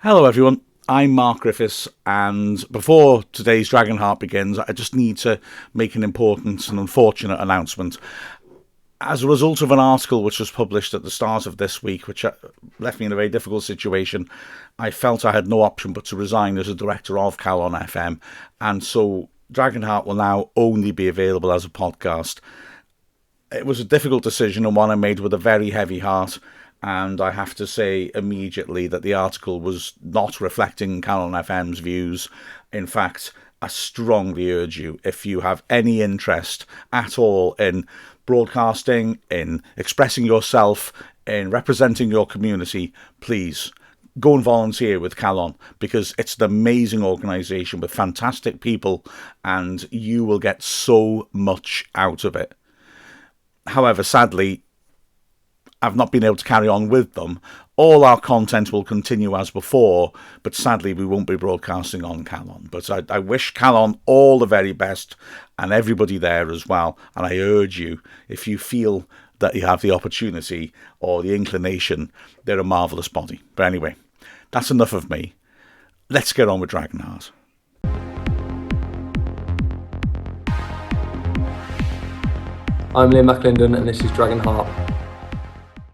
Hello everyone, I'm Mark Griffiths, and before today's Dragonheart begins, I just need to make an important and unfortunate announcement. As a result of an article which was published at the start of this week, which left me in a very difficult situation, I felt I had no option but to resign as a director of Chay Long FM, and so Dragonheart will now only be available as a podcast. It was a difficult decision and one I made with a very heavy heart. And I have to say immediately that the article was not reflecting Chay Long FM's views. In fact, I strongly urge you, if you have any interest at all in broadcasting, in expressing yourself, in representing your community, please go and volunteer with Chay Long, because it's an amazing organisation with fantastic people and you will get so much out of it. However, sadly, I've not been able to carry on with them. All our content will continue as before, but sadly we won't be broadcasting on Chay Long. But I wish Chay Long all the very best and everybody there as well. And I urge you, if you feel that you have the opportunity or the inclination, they're a marvellous body. But anyway, that's enough of me. Let's get on with Dragonheart. I'm Liam McClendon and this is Dragonheart.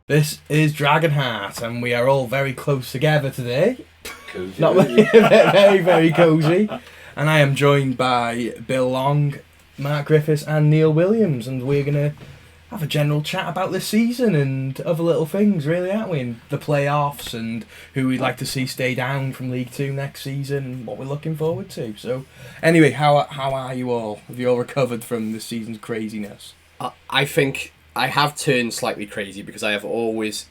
This is Dragonheart, and we are all very close together today. Cozy. Not very, very cosy. And I am joined by Bill Long, Mark Griffiths, and Neil Williams, and we're gonna have a general chat about this season and other little things, really, aren't we? And the playoffs and who we'd like to see stay down from League Two next season, and what we're looking forward to. So, anyway, how are you all? Have you all recovered from this season's craziness? I think I have turned slightly crazy because I have always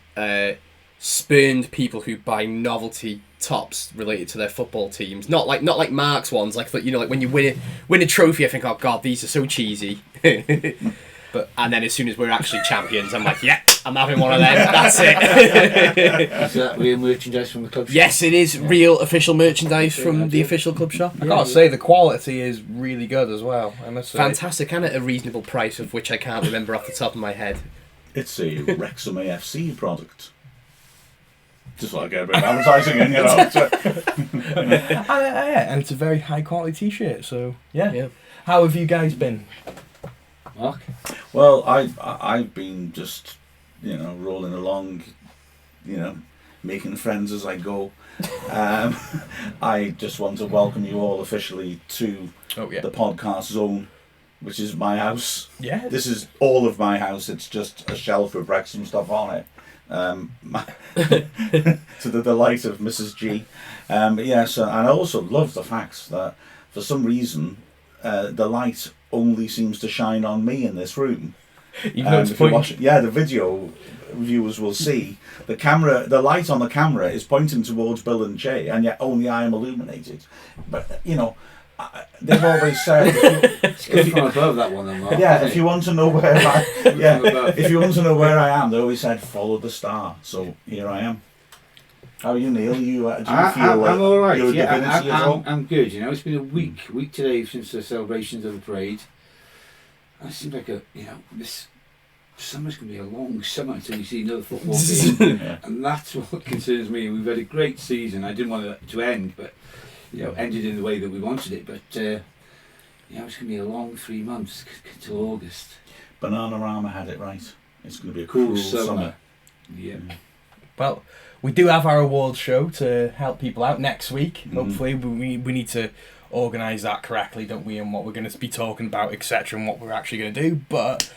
spurned people who buy novelty tops related to their football teams. Not like Mark's ones, like when you win a trophy, I think, oh god, these are so cheesy. And then as soon as we're actually champions, I'm like, yeah, I'm having one of them. That's it. Is that real merchandise from the club shop? Yes, it is real official merchandise from the official club shop. I gotta say, the quality is really good as well, I must say. Fantastic, and at a reasonable price, of which I can't remember off the top of my head. It's a Wrexham AFC product. Just like a bit of advertising in, you know. And it's a very high quality t-shirt, so yeah. How have you guys been? Mark? Well, I've been just, rolling along, making friends as I go. I just want to welcome you all officially to the podcast zone, which is my house. Yeah. This is all of my house. It's just a shelf with Wrexham stuff on it. To the delight of Mrs. G. And I also love the fact that for some reason the light only seems to shine on me in this room. If you watch, the video viewers will see the light on the camera is pointing towards Bill and Chay, and yet only I am illuminated. But they've always said, if from above that one, then, Mark. Yeah, if you want to know where if you want to know where I am, they always said follow the star. So here I am. How are you, Neil? Do you feel I'm all right. You're a divinity as well? I'm good. It's been a week today since the celebrations of the parade. It seems like this summer's going to be a long summer until you see another football game, and that's what concerns me. We've had a great season. I didn't want it to end, but ended in the way that we wanted it. But it's going to be a long 3 months till August. Bananarama had it right. It's going to be a cool summer. Yeah. Well, we do have our awards show to help people out next week. Hopefully, we need to organise that correctly, don't we, and what we're going to be talking about, etc., and what we're actually going to do. But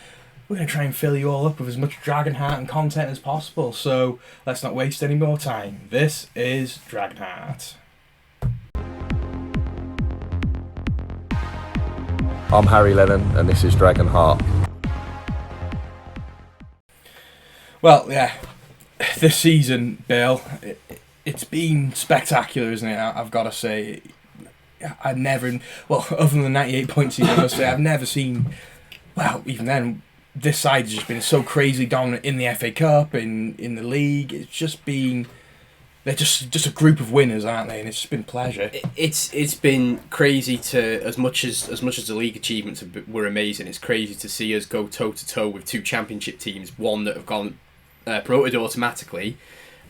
we're going to try and fill you all up with as much Dragonheart and content as possible. So let's not waste any more time. This is Dragonheart. I'm Harry Lennon and this is Dragonheart. Well, this season, Bill, it's been spectacular, isn't it? I've got to say, other than the 98 point season, I must say, I've never seen, even then, this side has just been so crazy dominant in the FA Cup, in the league. It's just been, they're just a group of winners, aren't they? And it's just been a pleasure. It's been crazy to, as much as the league achievements were amazing, it's crazy to see us go toe to toe with two championship teams, one that have gone promoted automatically,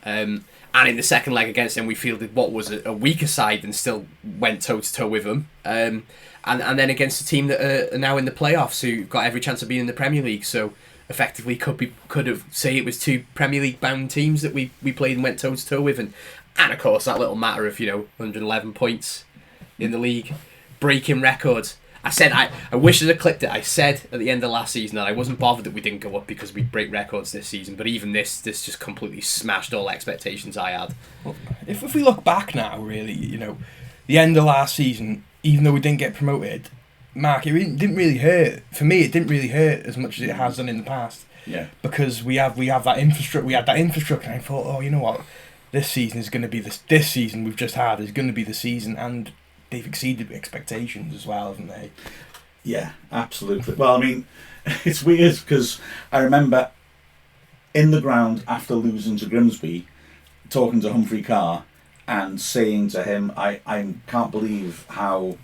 And in the second leg against them, we fielded what was a weaker side and still went toe-to-toe with them. And then against a team that are now in the playoffs, who got every chance of being in the Premier League. So effectively could have say it was two Premier League bound teams that we played and went toe-to-toe with. And of course, that little matter of, 111 points in the league, breaking records. I said, I wish I'd have clipped it. I said at the end of last season that I wasn't bothered that we didn't go up because we'd break records this season. But even this just completely smashed all expectations I had. Well, if we look back now, really, the end of last season, even though we didn't get promoted, Mark, didn't really hurt. For me, it didn't really hurt as much as it has done in the past. Yeah. Because we have that infrastructure. We had that infrastructure, and I thought, oh, you know what, this season is going to be this season we've just had is going to be the season, and they've exceeded expectations as well, haven't they? Yeah, absolutely. Well, I mean, it's weird because I remember in the ground after losing to Grimsby, talking to Humphrey Carr and saying to him, I can't believe how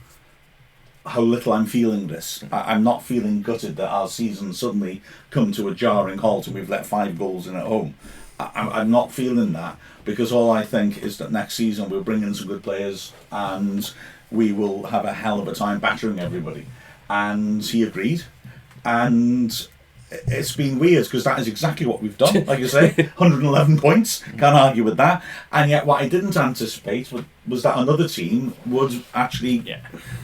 little I'm feeling this. I'm not feeling gutted that our season suddenly come to a jarring halt and we've let 5 goals in at home. I'm not feeling that, because all I think is that next season we'll bring in some good players and we will have a hell of a time battering everybody. And he agreed. And it's been weird because that is exactly what we've done. Like you say, 111 points, can't argue with that. And yet what I didn't anticipate was that another team would actually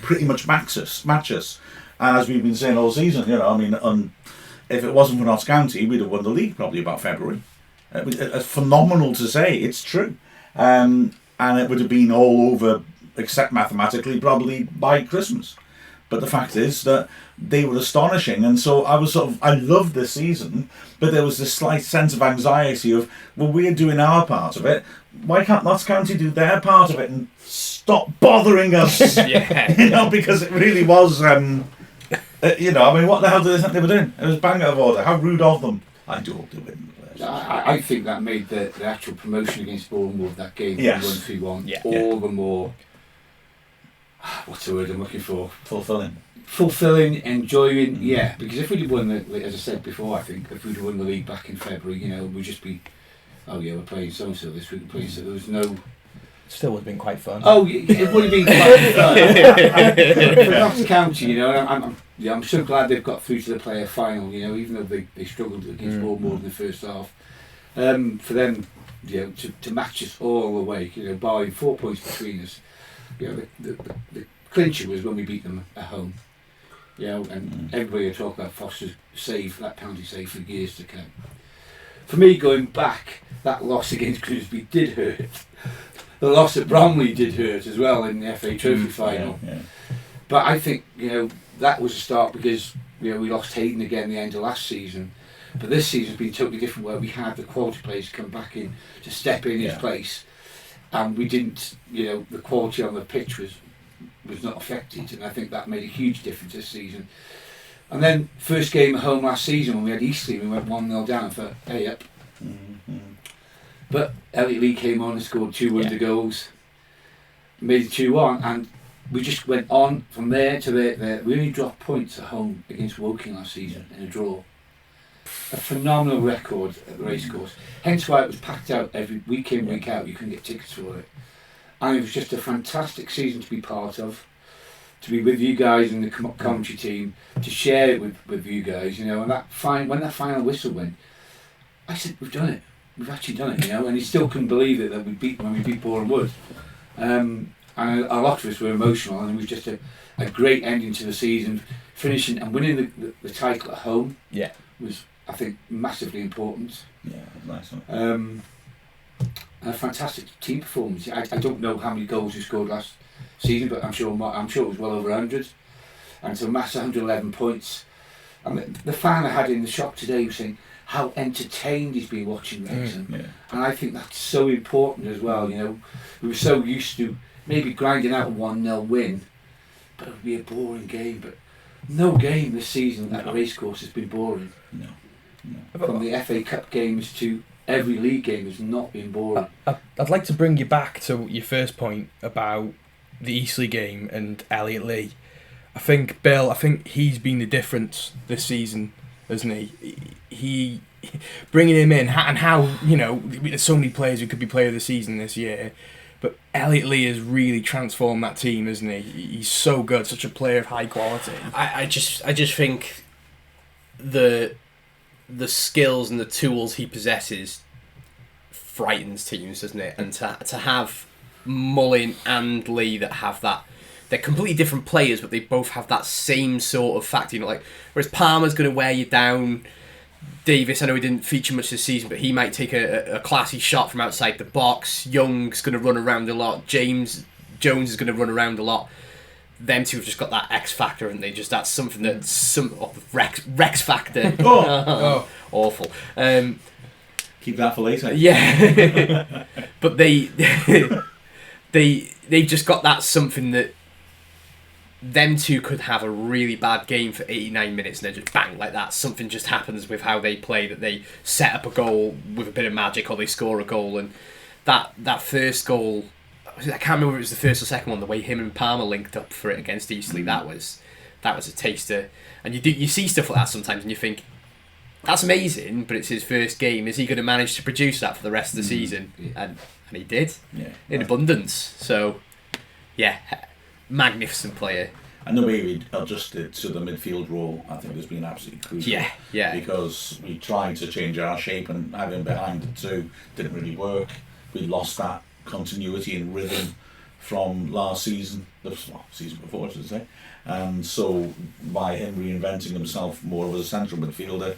pretty much match us. And as we've been saying all season, if it wasn't for Notts County, we'd have won the league probably about February. It's phenomenal to say, it's true. And it would have been all over, except mathematically, probably by Christmas. But the fact is that they were astonishing, and so I loved this season, but there was this slight sense of anxiety of, well, we're doing our part of it, why can't Notts County do their part of it and stop bothering us? Because it really was, what the hell did they think they were doing? It was bang out of order. How rude of them. I do hope they win. I think that made the actual promotion against Bournemouth, that game, 1-3-1, all the more, what's the word I'm looking for? Fulfilling, enjoying, because if we'd have won, as I said before, I think, if we'd have won the league back in February, we'd just be, we're playing so-and-so this week, so there was no... Still would have been quite fun. Oh, it would have been quite fun. For Notts County, I'm so glad they've got through to the player final, even though they struggled against Bournemouth in the first half. For them, to match us all the way, barring 4 points between us, the clincher was when we beat them at home. And everybody will talk about Foster's save, that penalty save for years to come. For me, going back, that loss against Grimsby did hurt. The loss at Bromley did hurt as well in the FA Trophy final. But I think, that was a start because, we lost Hayden again at the end of last season. But this season's been totally different, where we had the quality players come back in to step in his place. And we didn't, the quality on the pitch was not affected. And I think that made a huge difference this season. And then, first game at home last season when we had Eastleigh, we went 1-0 down for up. But Elliot Lee came on and scored 2 wonder goals, made it 2-1, and we just went on from there to there. We only dropped points at home against Woking last season in a draw. A phenomenal record at the racecourse. Hence why it was packed out every week in, week out. You couldn't get tickets for it. And it was just a fantastic season to be part of, to be with you guys and the commentary team, to share it with you guys, and when that final whistle went, I said, we've done it. We've actually done it, and he still couldn't believe it that we beat Bournemouth. And a lot of us were emotional, and it was just a great ending to the season, finishing and winning the title at home. Was, I think, massively important. Nice one. And a fantastic team performance. I don't know how many goals we scored last season, but I'm sure it was well over 100. And to amass 111 points. And the fan I had in the shop today was saying how entertained he's been watching Wrexham. And I think that's so important as well. We were so used to maybe grinding out a 1-0 win, but it would be a boring game. But no game this season at the racecourse has been boring. No. From the FA Cup games to every league game has not been boring. I'd like to bring you back to your first point about the Eastleigh game and Elliot Lee. I think he's been the difference this season isn't he? He bringing him in, and how, you know, there's so many players who could be player of the season this year, but Elliot Lee has really transformed that team, isn't he? He's so good, such a player of high quality. I just think the skills and the tools he possesses frightens teams, doesn't it? And to have Mullin and Lee that have that, they're completely different players, but they both have that same sort of factor. You know, like, whereas Palmer's going to wear you down. Davis, I know he didn't feature much this season, but he might take a classy shot from outside the box. Young's going to run around a lot. Jones is going to run around a lot. Them two have just got that X factor, and that's something that Rex factor. Awful. Keep that for later. Yeah, but they've just got that something that them two could have a really bad game for 89 minutes and then just bang, like that. Something just happens with how they play, that they set up a goal with a bit of magic, or they score a goal. And that first goal, I can't remember if it was the first or second one, the way him and Palmer linked up for it against Eastleigh, that was a taster. And you see stuff like that sometimes and you think, that's amazing, but it's his first game. Is he going to manage to produce that for the rest of the season? Yeah. And he did, in abundance. So, yeah, magnificent player. And the way we adjusted to the midfield role, I think, has been absolutely crucial. Yeah. Because we tried to change our shape, and having behind the two didn't really work. We lost that continuity and rhythm from last season, season before, I should say. And so, by him reinventing himself more as a central midfielder,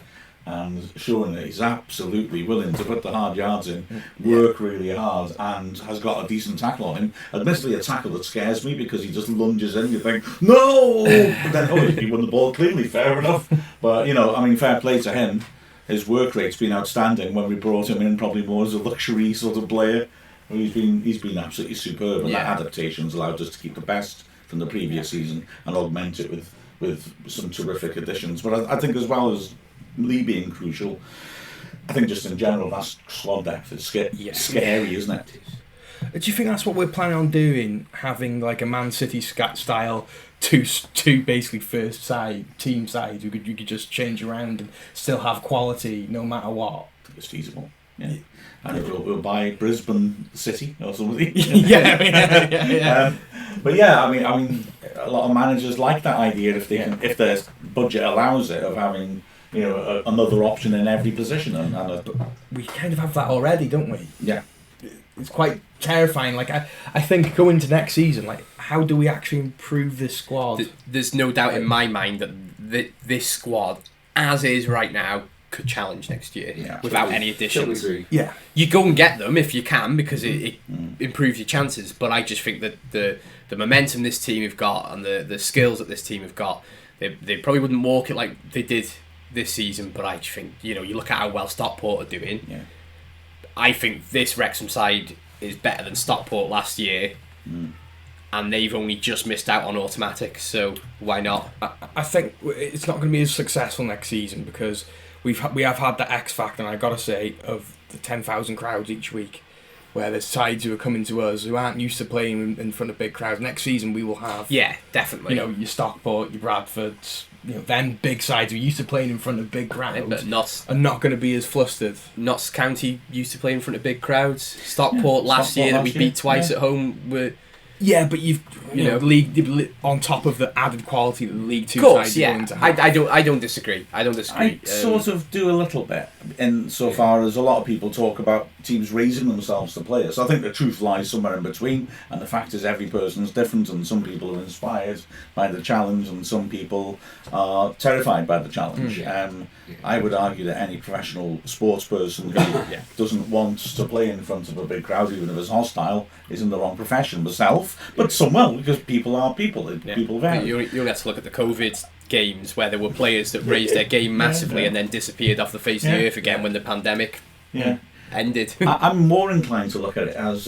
and showing that he's absolutely willing to put the hard yards in, work really hard, and has got a decent tackle on him. Admittedly, a tackle that scares me because he just lunges in. You think, no! But then, he won the ball cleanly, fair enough. But, fair play to him. His work rate's been outstanding when we brought him in, probably more as a luxury sort of player. He's been absolutely superb, and that adaptation's allowed us to keep the best from the previous season and augment it with some terrific additions. But I think, as well as Lee being crucial, I think just in general that squad depth is scary, isn't it? Do you think that's what we're planning on doing? Having like a Man City scat style, two basically first side team sides you could just change around and still have quality no matter what? I think it's feasible. Yeah. And we'll buy Brisbane City or something. But a lot of managers like that idea if their budget allows it, of having another option in every position. And we kind of have that already, don't we? Yeah. It's quite terrifying. Like I think going to next season, like, how do we actually improve this squad? There's no doubt in my mind that this squad, as is right now, could challenge next year without any additions. Yeah, you go and get them if you can, because it improves your chances. But I just think that the momentum this team have got and the skills that this team have got, they probably wouldn't walk it like they did this season. But I just think, you look at how well Stockport are doing. Yeah. I think this Wrexham side is better than Stockport last year. And they've only just missed out on automatic, so why not? I think it's not going to be as successful next season because we have had the X factor, and I've got to say, of the 10,000 crowds each week, where there's sides who are coming to us who aren't used to playing in front of big crowds. Next season we will have, definitely, your Stockport, your Bradfords, then big sides who are used to playing in front of big crowds, but are not going to be as flustered. Notts County used to play in front of big crowds. Stockport last year that we beat twice at home were. Yeah, but you've league on top of the added quality that the League Two sides are going to have. I don't disagree. I sort of do a little bit, in so far as a lot of people talk about teams raising themselves to players. I think the truth lies somewhere in between, and the fact is every person's different, and some people are inspired by the challenge, and some people are terrified by the challenge. I would argue that any professional sports person who doesn't want to play in front of a big crowd, even if it's hostile, is in the wrong profession. Myself, but some will, because people are people. People vary. You only have to look at the COVID games where there were players that raised their game massively and then disappeared off the face of the earth again when the pandemic ended. I'm more inclined to look at it as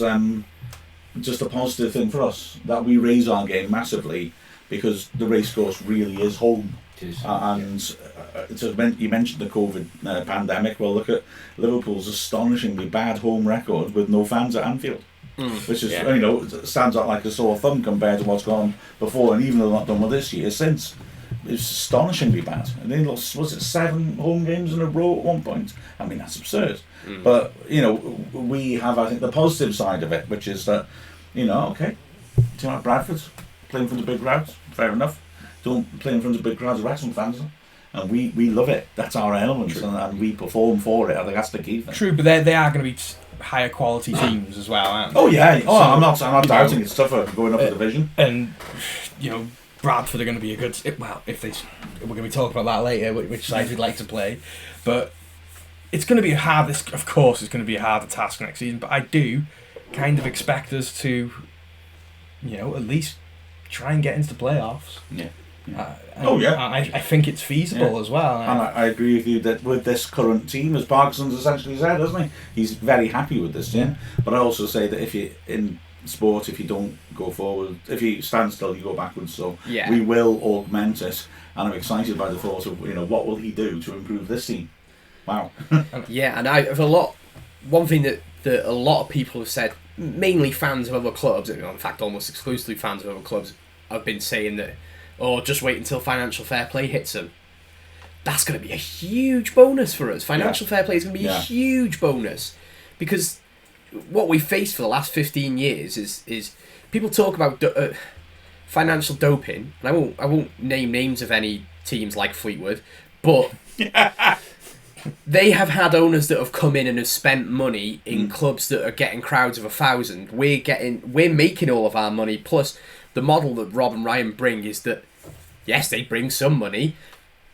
just a positive thing for us, that we raise our game massively, because the racecourse really is home. You mentioned the COVID pandemic. Well, look at Liverpool's astonishingly bad home record with no fans at Anfield. Which is, stands out like a sore thumb compared to what's gone before, and even though not done with this year, since. was astonishingly bad. And they lost, was it 7 home games in a row at one point? I mean, that's absurd. But, you know, we have, I think, the positive side of it, which is that, you know, okay, team like Bradford, playing from the big crowds, fair enough. Don't play in front of big crowds of Wrexham fans. And we love it. That's our element, and we perform for it. I think that's the key thing. True, but they are going to be higher quality teams as well, aren't they? Oh yeah. So, I'm not doubting it's tougher going up the division. And you know, Bradford are going to be a good. Well, if we're going to be talking about that later, which side we'd like to play, but it's going to be of course, it's going to be a harder task next season. But I do kind of expect us to, you know, at least try and get into the playoffs. Yeah. I think it's feasible as well. And I agree with you that with this current team, as Parkinson's essentially said, hasn't he? He's very happy with this team. But I also say that if you in sport, if you don't go forward, if you stand still, you go backwards. So we will augment it, and I'm excited by the thought of, you know, what will he do to improve this team? Wow. Yeah, and one thing that a lot of people have said, mainly fans of other clubs, in fact almost exclusively fans of other clubs, have been saying that, just wait until financial fair play hits them. That's going to be a huge bonus for us. Financial fair play is going to be a huge bonus, because what we've faced for the last 15 years is people talk about financial doping, and I won't name names of any teams like Fleetwood, but they have had owners that have come in and have spent money in clubs that are getting crowds of 1,000. We're making all of our money, plus the model that Rob and Ryan bring is that, yes, they bring some money,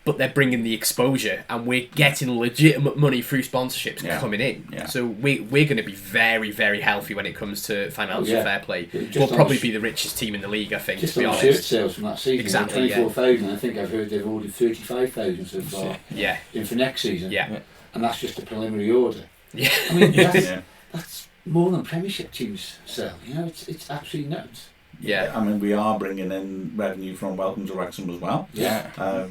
but they're bringing the exposure, and we're getting legitimate money through sponsorships coming in. Yeah. So we're going to be very, very healthy when it comes to financial fair play. We'll probably be the richest team in the league, I think, just to be on honest. Shirt sales from that season, exactly, 24,000. I think I've heard they've ordered 35,000 so far. Yeah. In for next season. Yeah. And that's just a preliminary order. Yeah. I mean, that's more than Premiership teams sell. You know, it's absolutely nuts. Yeah. I mean, we are bringing in revenue from Welcome to Wrexham as well. Yeah.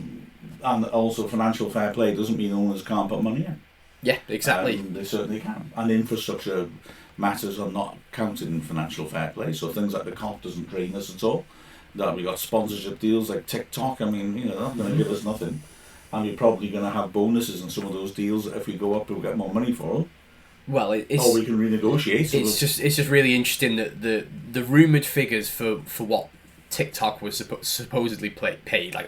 And also financial fair play doesn't mean owners can't put money in. Yeah, exactly. They certainly can. And infrastructure matters are not counted in financial fair play. So things like the COP doesn't drain us at all. That we got sponsorship deals like TikTok. I mean, you know, they're not going to give us nothing. And you're probably going to have bonuses in some of those deals that if we go up, we'll get more money for them. Well, or we can renegotiate. It's just really interesting that the rumoured figures for what TikTok was supposedly paid. Like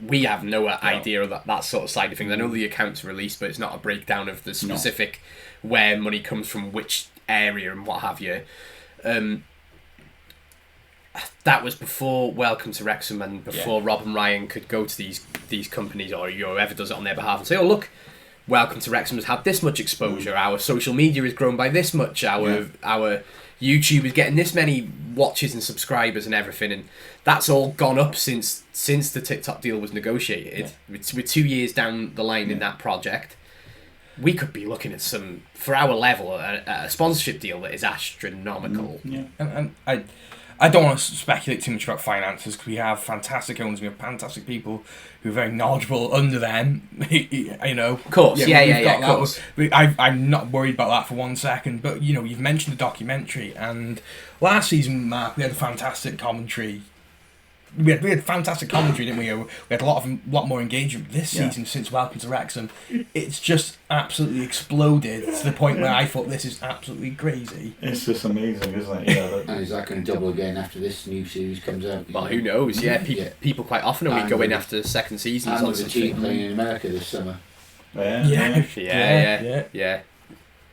we have no idea of that sort of side of things. I know the accounts are released, but it's not a breakdown of the specific where money comes from, which area and what have you. That was before Welcome to Wrexham and before Rob and Ryan could go to these companies or whoever does it on their behalf and say, oh look, Welcome to Wrexham has had this much exposure, our social media has grown by this much, our YouTube is getting this many watches and subscribers and everything, and that's all gone up since the TikTok deal was negotiated. We're 2 years down the line in that project. We could be looking at some, for our level, a sponsorship deal that is astronomical. Yeah. And I don't want to speculate too much about finances, because we have fantastic owners, we have fantastic people who are very knowledgeable under them, you know. Of course, of course. I'm not worried about that for 1 second, but, you know, you've mentioned the documentary, and last season, Mark, we had a fantastic commentary. We had fantastic commentary, didn't we? We had a lot more engagement this season since Welcome to Wrexham. It's just absolutely exploded to the point where I thought this is absolutely crazy. It's just amazing, isn't it? And is that going to double again after this new series comes out? Well, who knows? People quite often only go in after second seasons. And there's a team playing in America this summer. Yeah.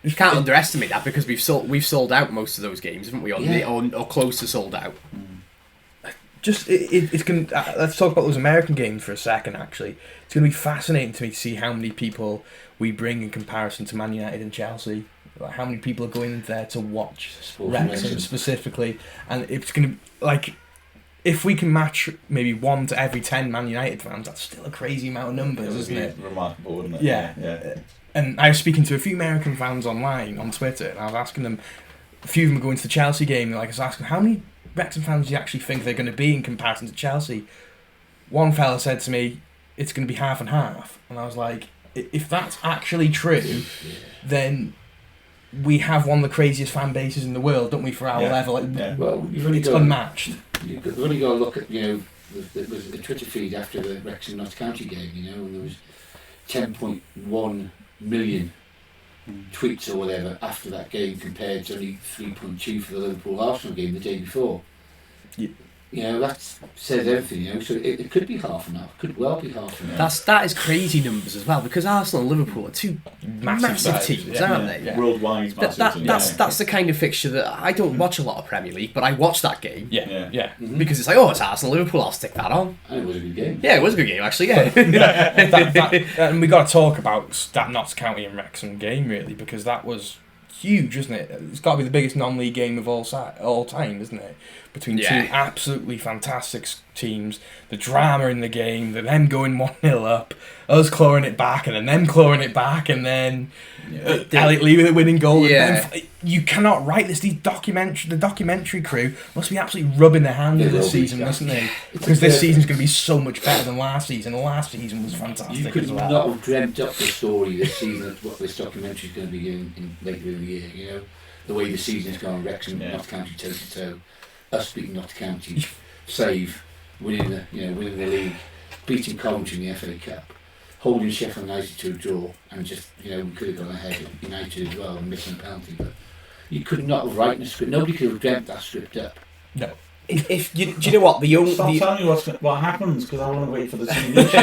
You can't underestimate that, because we've sold out most of those games, haven't we? Or close to sold out. It's going. Let's talk about those American games for a second. Actually, it's going to be fascinating to me to see how many people we bring in comparison to Man United and Chelsea. Like how many people are going there to watch Wrexham specifically, and it's going to like if we can match maybe 1 to every 10 Man United fans, that's still a crazy amount of numbers, isn't it? Remarkable, wouldn't it? Yeah. And I was speaking to a few American fans online on Twitter, and I was asking them. A few of them are going to the Chelsea game. Like I was asking, how many Wrexham fans do you actually think they're going to be in comparison to Chelsea? One fella said to me, it's going to be half and half. And I was like, if that's actually true, then we have one of the craziest fan bases in the world, don't we, for our level? Well, it's unmatched. You've only got to look at, you know, there was a Twitter feed after the Wrexham Notts County game, you know, and there was 10.1 million tweets or whatever after that game compared to only 3.2 for the Liverpool Arsenal game the day before. Yeah. You know, that says everything, you know, so it could be half an hour, could well be half an hour. That is crazy numbers as well, because Arsenal and Liverpool are two massive teams, aren't they? Yeah. Worldwide massive. That's the kind of fixture that I don't watch a lot of Premier League, but I watch that game. Yeah. Because it's like, oh, it's Arsenal, Liverpool, I'll stick that on. And it was a good game. Yeah, it was a good game, actually, yeah. And we got to talk about that Notts County and Wrexham game, really, because that was huge, isn't it? It's got to be the biggest non-league game of all time, isn't it? Between two absolutely fantastic teams, the drama in the game, them going 1-0 up, us clawing it back, and then them clawing it back, and then Elliot Lee with a winning goal. Yeah. And you cannot write this. The documentary crew must be absolutely rubbing their hands with this season, mustn't they? Because this season's going to be so much better than last season. The last season was fantastic You could as well. not have dreamt up the story this season of what this documentary is going to be in later in the year, you know? The way the season's gone, Wrexham, Notts County toe to toe, us beating Notts County, save, winning the league, beating Coventry in the FA Cup, holding Sheffield United to a draw, and just, you know, we could have gone ahead of United as well and missing a penalty, but you could not have written a script. Nobody could have dreamt that script up. No. If you, do you know what? Stop telling me what happens, because I want to wait for the TV show.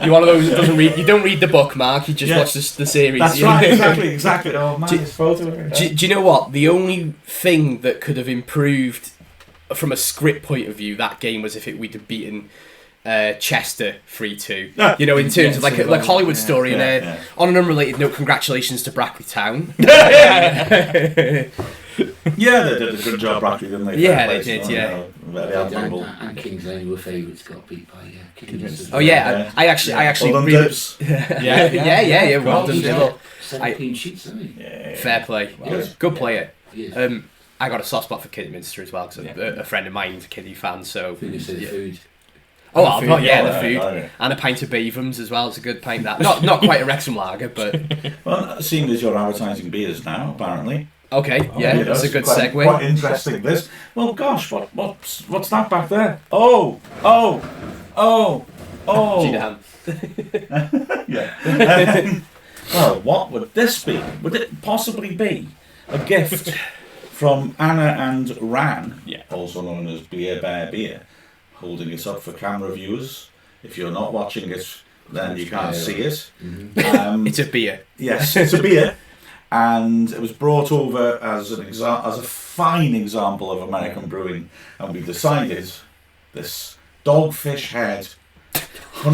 You're one of those that doesn't read. You don't read the book, Mark. You just watch the series. That's right, exactly. Oh man, it's photo. Do you know what? The only thing that could have improved from a script point of view that game was if we'd have beaten Chester 3-2. You know, in terms of like Hollywood story. And on an unrelated note, congratulations to Brackley Town. Yeah, they did a good job, Brackley, didn't they? Yeah, they did. Yeah. Very admirable. And Kings Lane were favourites, got beat by Kings. Oh yeah, I actually well done, really, Dips. yeah. Well done, Dibble. 7 clean sheets, haven't he? Fair play. Well, Good player. Yes. I got a soft spot for Kidderminster as well, because a friend of mine's a Kiddie fan. So Food. Oh, I'll put the food yeah. and a pint of Bavums as well. It's a good pint. That not quite a Wrexham lager, but Well, seeing as you're advertising beers now, apparently. Okay, yeah, that's a good segue. Quite interesting. This. Well, gosh, what's that back there? Oh. Gina Yeah. Well, what would this be? Would it possibly be a gift from Anna and Ran, also known as Beer Beer, holding it up for camera viewers? If you're not watching it, then you can't see it. It's a beer. Yes, it's a beer. And it was brought over as a fine example of American brewing, and we decided this Dogfish Head I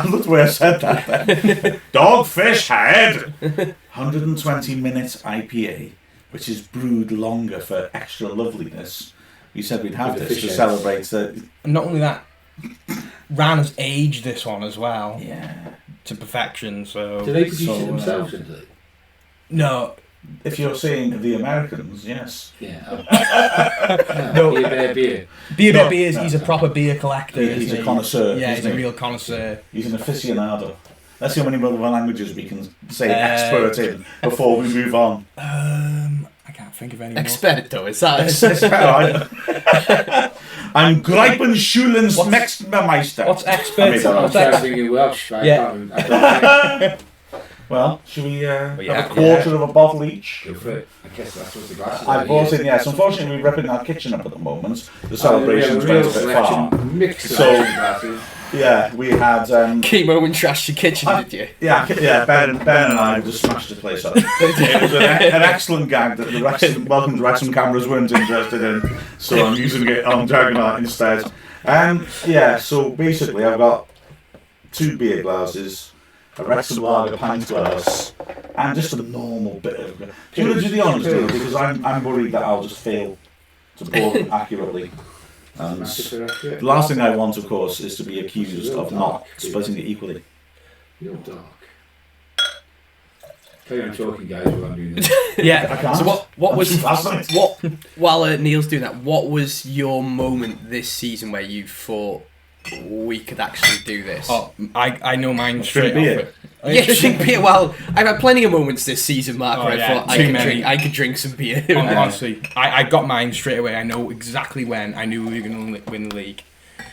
love the way I said that then. Dogfish Head 120-minute IPA, which is brewed longer for extra loveliness. We said we'd have this to celebrate the. Not only that, Ran has aged this one as well. Yeah. To perfection. So. Do they produce it themselves? No. If you're saying the Americans, yes. Yeah. No. Beer. Beer, he's a proper beer collector. He's a connoisseur. Yeah, he's a real connoisseur. He's an aficionado. Let's see how many other languages we can say expert in before we move on. I can't think of any more. Experto, is that? I'm Greipenschulen's Meister. What's expert? I'm trying in Welsh. Yeah. Well, should we have a quarter of a bottle each? Go for it. I guess that's what the glasses I bought it, yes. Unfortunately, we're ripping our kitchen up at the moment. The celebration's went a bit far. So, yeah, we had... Came home and trashed your kitchen, did you? Yeah, Ben and I just smashed the place up. It was an excellent gag that the Welcome to Wrexham cameras weren't interested in, so I'm using it on Dragonheart instead. So basically I've got 2 beer glasses, a Wrexham lager pint glass, and just a normal bit of... Do you want to do the honours, Dave? Because I'm worried that I'll just fail to pour accurately. And the last thing I want, of course, is to be accused of not splitting it equally. You're dark. Carry on talking, guys, while I'm doing this. Yeah. I can't. So what was while Neil's doing that? What was your moment this season where you thought, we could actually do this. Oh, I know mine straight Drink off beer. it. Yeah, drink beer. Well, I've had plenty of moments this season, Mark, where I yeah, thought too many. I could drink some beer. Honestly, I got mine straight away. I know exactly when I knew we were going to win the league.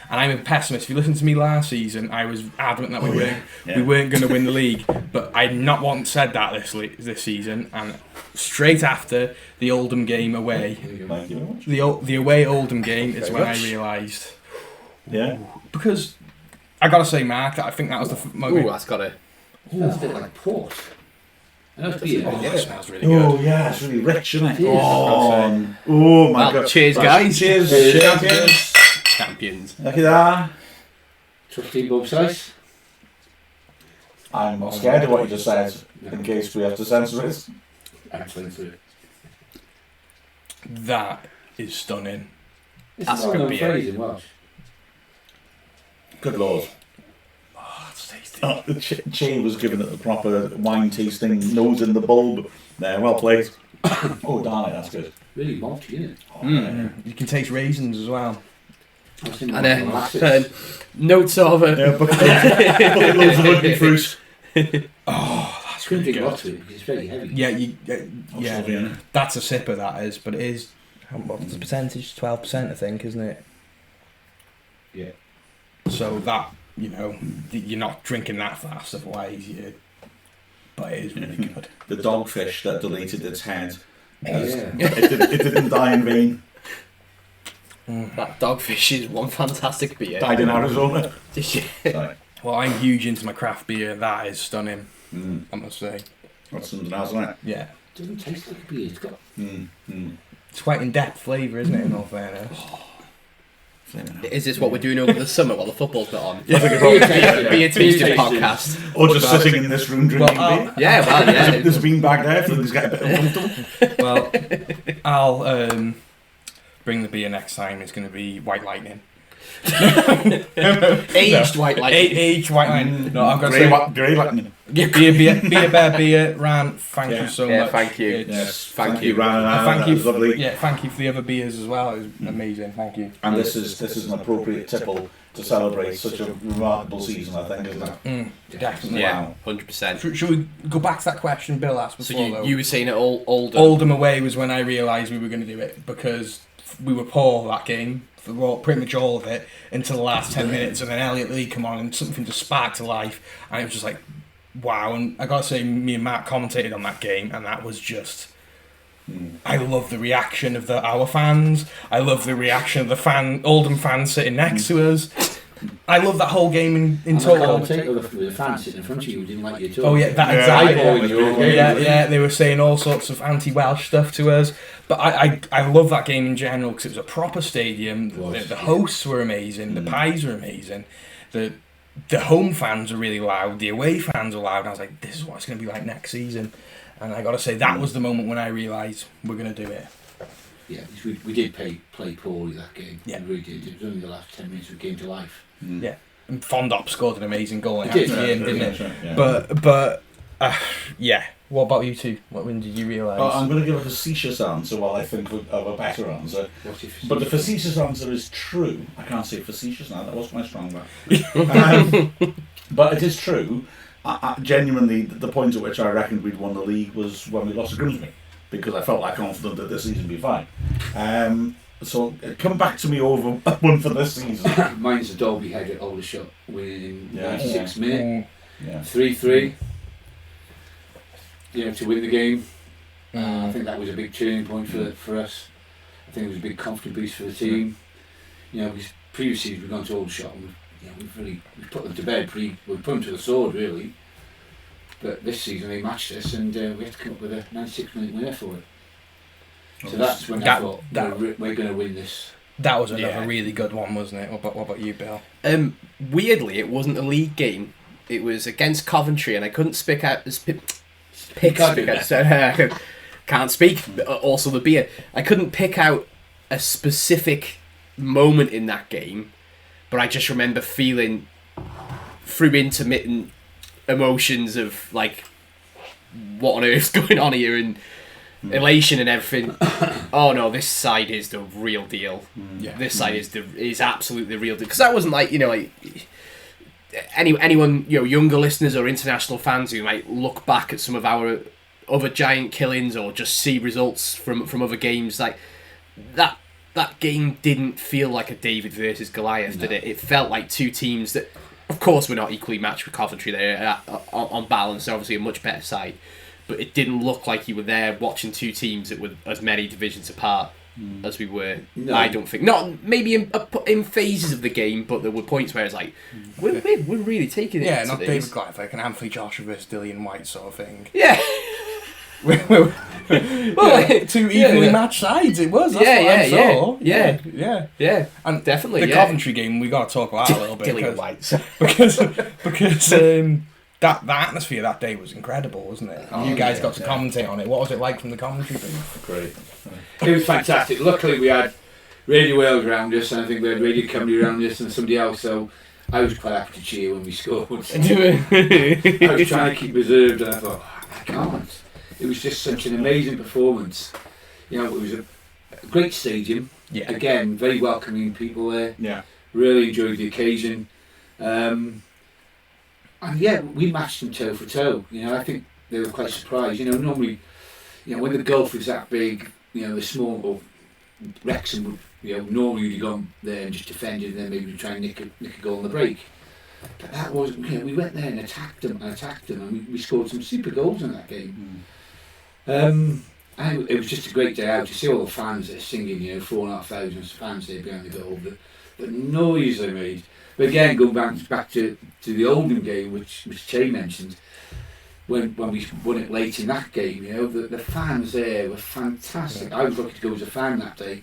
And I'm a pessimist. If you listen to me last season, I was adamant that we weren't going to win the league. But I not once said that this season. And straight after the Oldham game away, Thank you very much. the away Oldham game is Very when much. I realised. Yeah. Because I got to say, Mark, I think that was the Ooh, moment. that's got a. That's a bit like port. That's beer. Oh, it smells really good. Oh yeah, it's really rich, isn't it? Cheers. Oh my Well, god! cheers, Right, guys. Cheers, Cheers. champions. Champions. Look at that. Trustee both sides. I'm scared of what you just said. In case we have to censor it. Excellent. That is stunning. This That's is a good well-known beer. phrase in Welsh. Good lord. Oh, that's tasty. Oh, Chay was giving it a proper wine tasting, nose in the bulb. There, well played. Oh, darn it, that's good. Really malty, isn't it? Oh, yeah. You can taste raisins as well. I was thinking And about molasses. notes of it. Yeah, bucket loads of ugly fruit. Oh, that's Couldn't really drink good. lots of it because it's very heavy. Yeah, Oh, yeah. Slovenia. That's a sipper, that is, but it is. What's the percentage? 12%, I think, isn't it? Yeah. So that, you're not drinking that fast, otherwise but it is really good. The dogfish that deleted its head. Yeah. It didn't die in vain. That dogfish is one fantastic beer. Died in Arizona. Yeah. Sorry. Well, I'm huge into my craft beer. That is stunning, Mm. I must say. That's something else, isn't it? Yeah. Doesn't taste like a beer. It's got It's quite in-depth flavour, isn't it, in all fairness? Flaming hell. Is this what we're doing over the summer while the football's not on? I think it's probably- Beer tasting tasting. podcast. Or just sitting in this room drinking Well, beer. Yeah, well, yeah. There's been back there, things get a bit uncomfortable. Well, I'll bring the beer next time. It's going to be White Lightning. Aged white light. Aged White Lightning. No, I'm going to say Grey lightning. beer, bear, beer, Ran. Thank Yeah. you so Yeah, much. thank you. It's- Yes, Thank you. Ran. Thank That you. was lovely. Yeah, thank you for the other beers as well. It was amazing. Thank you. And this is an appropriate tipple to celebrate such a remarkable season, I think, isn't it? Definitely. Yeah, 100%. Should we go back to that question Bill asked So before, though? you were saying it all older. Oldham away was when I realised we were going to do it, because we were poor that game for pretty much all of it until the last 10 minutes, and then Elliot Lee come on and something just sparked to life, and it was just like, wow. And I gotta say, me and Matt commentated on that game, and that was just... I love the reaction of our fans. I love the reaction of the Oldham fans sitting next to us. I love that whole game in And total. the fans sitting in front of you who didn't like you at all. Oh yeah, that Yeah. exactly. Eyeballing you all game. Yeah, they were saying all sorts of anti-Welsh stuff to us. But I love that game in general because it was a proper stadium. It was, The hosts were amazing. The pies were amazing. The home fans were really loud. The away fans were loud. And I was like, this is what it's going to be like next season. And I got to say, that was the moment when I realised we're going to do it. Yeah, we did play poorly that game. Yeah. We really did. It was only the last 10 minutes we came to life. Yeah. And Fondop scored an amazing goal in It did, the end, didn't it? Yeah. But yeah. What about you two? When did you realise? I'm going to give a facetious answer while I think of a better answer. What if But the facetious answer is true. I can't say facetious now, that was my strong back. But it is true. I genuinely, the point at which I reckoned we'd won the league was when we lost to Grimsby, because I felt that confident that this season would be fine. So come back to me over one for this season. Mine's a Dolby head at Aldershot winning in Yeah. 96 minute. Yeah. 3-3. To win the game. I think that was a big turning point for us. I think it was a big confidence boost for the team. Because previously we've gone to Aldershot and we put them to bed. We put them to the sword really. But this season they matched us, and we had to come up with a 96-minute winner for it. So that's when I thought we're going to win this. That was another really good one, wasn't it? What about you, Bill? Weirdly, it wasn't a league game. It was against Coventry, and I couldn't speak out. Can't speak. Also, the beer. I couldn't pick out a specific moment in that game, but I just remember feeling through intermittent emotions of like, what on earth's going on here, and elation and everything. oh no, this side is the real deal. Yeah. This side is absolutely the real deal. Because that wasn't like, anyone, younger listeners or international fans who might look back at some of our other giant killings or just see results from other games, like that game didn't feel like a David versus Goliath, did it? It felt like two teams that, of course, were not equally matched with Coventry there. On balance, they're obviously a much better side. But it didn't look like you were there watching two teams that were as many divisions apart as we were. No. I don't think. Not maybe in phases of the game, but there were points where it's like, we're really taking it. Yeah, not David Goliath, like an Anthony Joshua versus Dillian White sort of thing. Yeah. Well, two evenly matched sides. It was. That's what I saw. Yeah, and definitely the Coventry game. We got to talk about a little bit Dillian White because that atmosphere that day was incredible, wasn't it? You guys got to commentate on it. What was it like from the commentary booth? Great. It was fantastic. Luckily, we had Radio Wales around us, and I think we had Radio Cymru around us, and somebody else. So I was quite happy to cheer when we scored. I was trying to keep reserved, and I thought, I can't. It was just such an amazing performance. It was a great stadium. Yeah. Again, very welcoming people there. Yeah. Really enjoyed the occasion. And yeah, we matched them toe for toe. I think they were quite surprised. Normally, when the gulf is that big, the small, or Wrexham would, normally you'd go there and just defend it and then maybe try and nick a goal on the break. But that wasn't, we went there and attacked them, and we scored some super goals in that game. And it was just a great day out to see all the fans there singing, 4,500 fans there behind the goal, the noise they made. But again, going back to the Oldham game, which Chay mentioned, when we won it late in that game, the fans there were fantastic. I was lucky to go as a fan that day.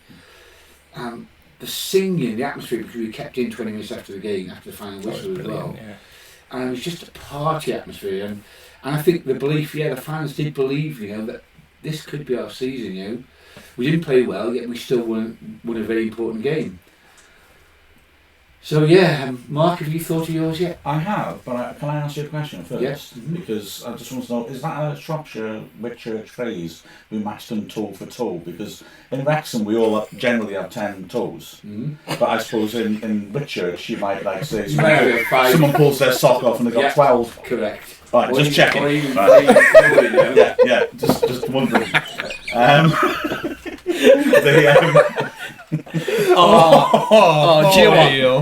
The singing, the atmosphere, because we kept in 20 minutes after the game, after the final whistle as well. Yeah. And it was just a party atmosphere. And I think the belief, the fans did believe, that this could be our season, We didn't play well, yet we still won a very important game. So Mark, have you thought of yours yet? I have, but can I ask you a question first? Yes. Mm-hmm. Because I just want to know, is that a Shropshire Whitchurch phrase, we matched them toe for toe? Because in Wrexham we all generally have 10 toes. Mm-hmm. But I suppose in Whitchurch you might say someone pulls their sock off and they've got 12. Correct. Right, just checking. Yeah, just wondering. Do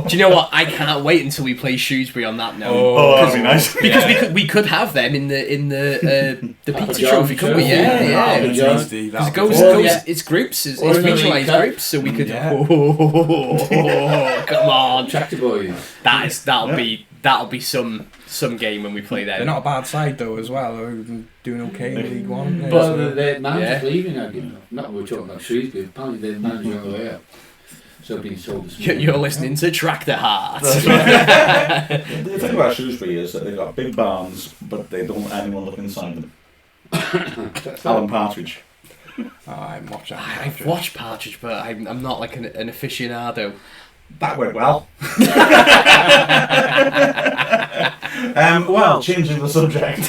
you know what? I can't wait until we play Shrewsbury on that note. That'd be nice. Because we could have them in the pizza trophy, couldn't we? Yeah. It's groups, it's regionalised groups, so we could. Come on, Tractor Boys. That'll be some game when we play them. They're not a bad side though as well. They're doing okay in League One. But their manager's leaving now. Not we're talking about Shrewsbury. Apparently their manager's on the way out. So being told this morning. You're listening to Dragonheart. The thing about Shrewsbury is that they've got big barns, but they don't let anyone look inside them. Alan Partridge. I've watched Partridge, but I'm not like an aficionado. That went well. Well, changing the subject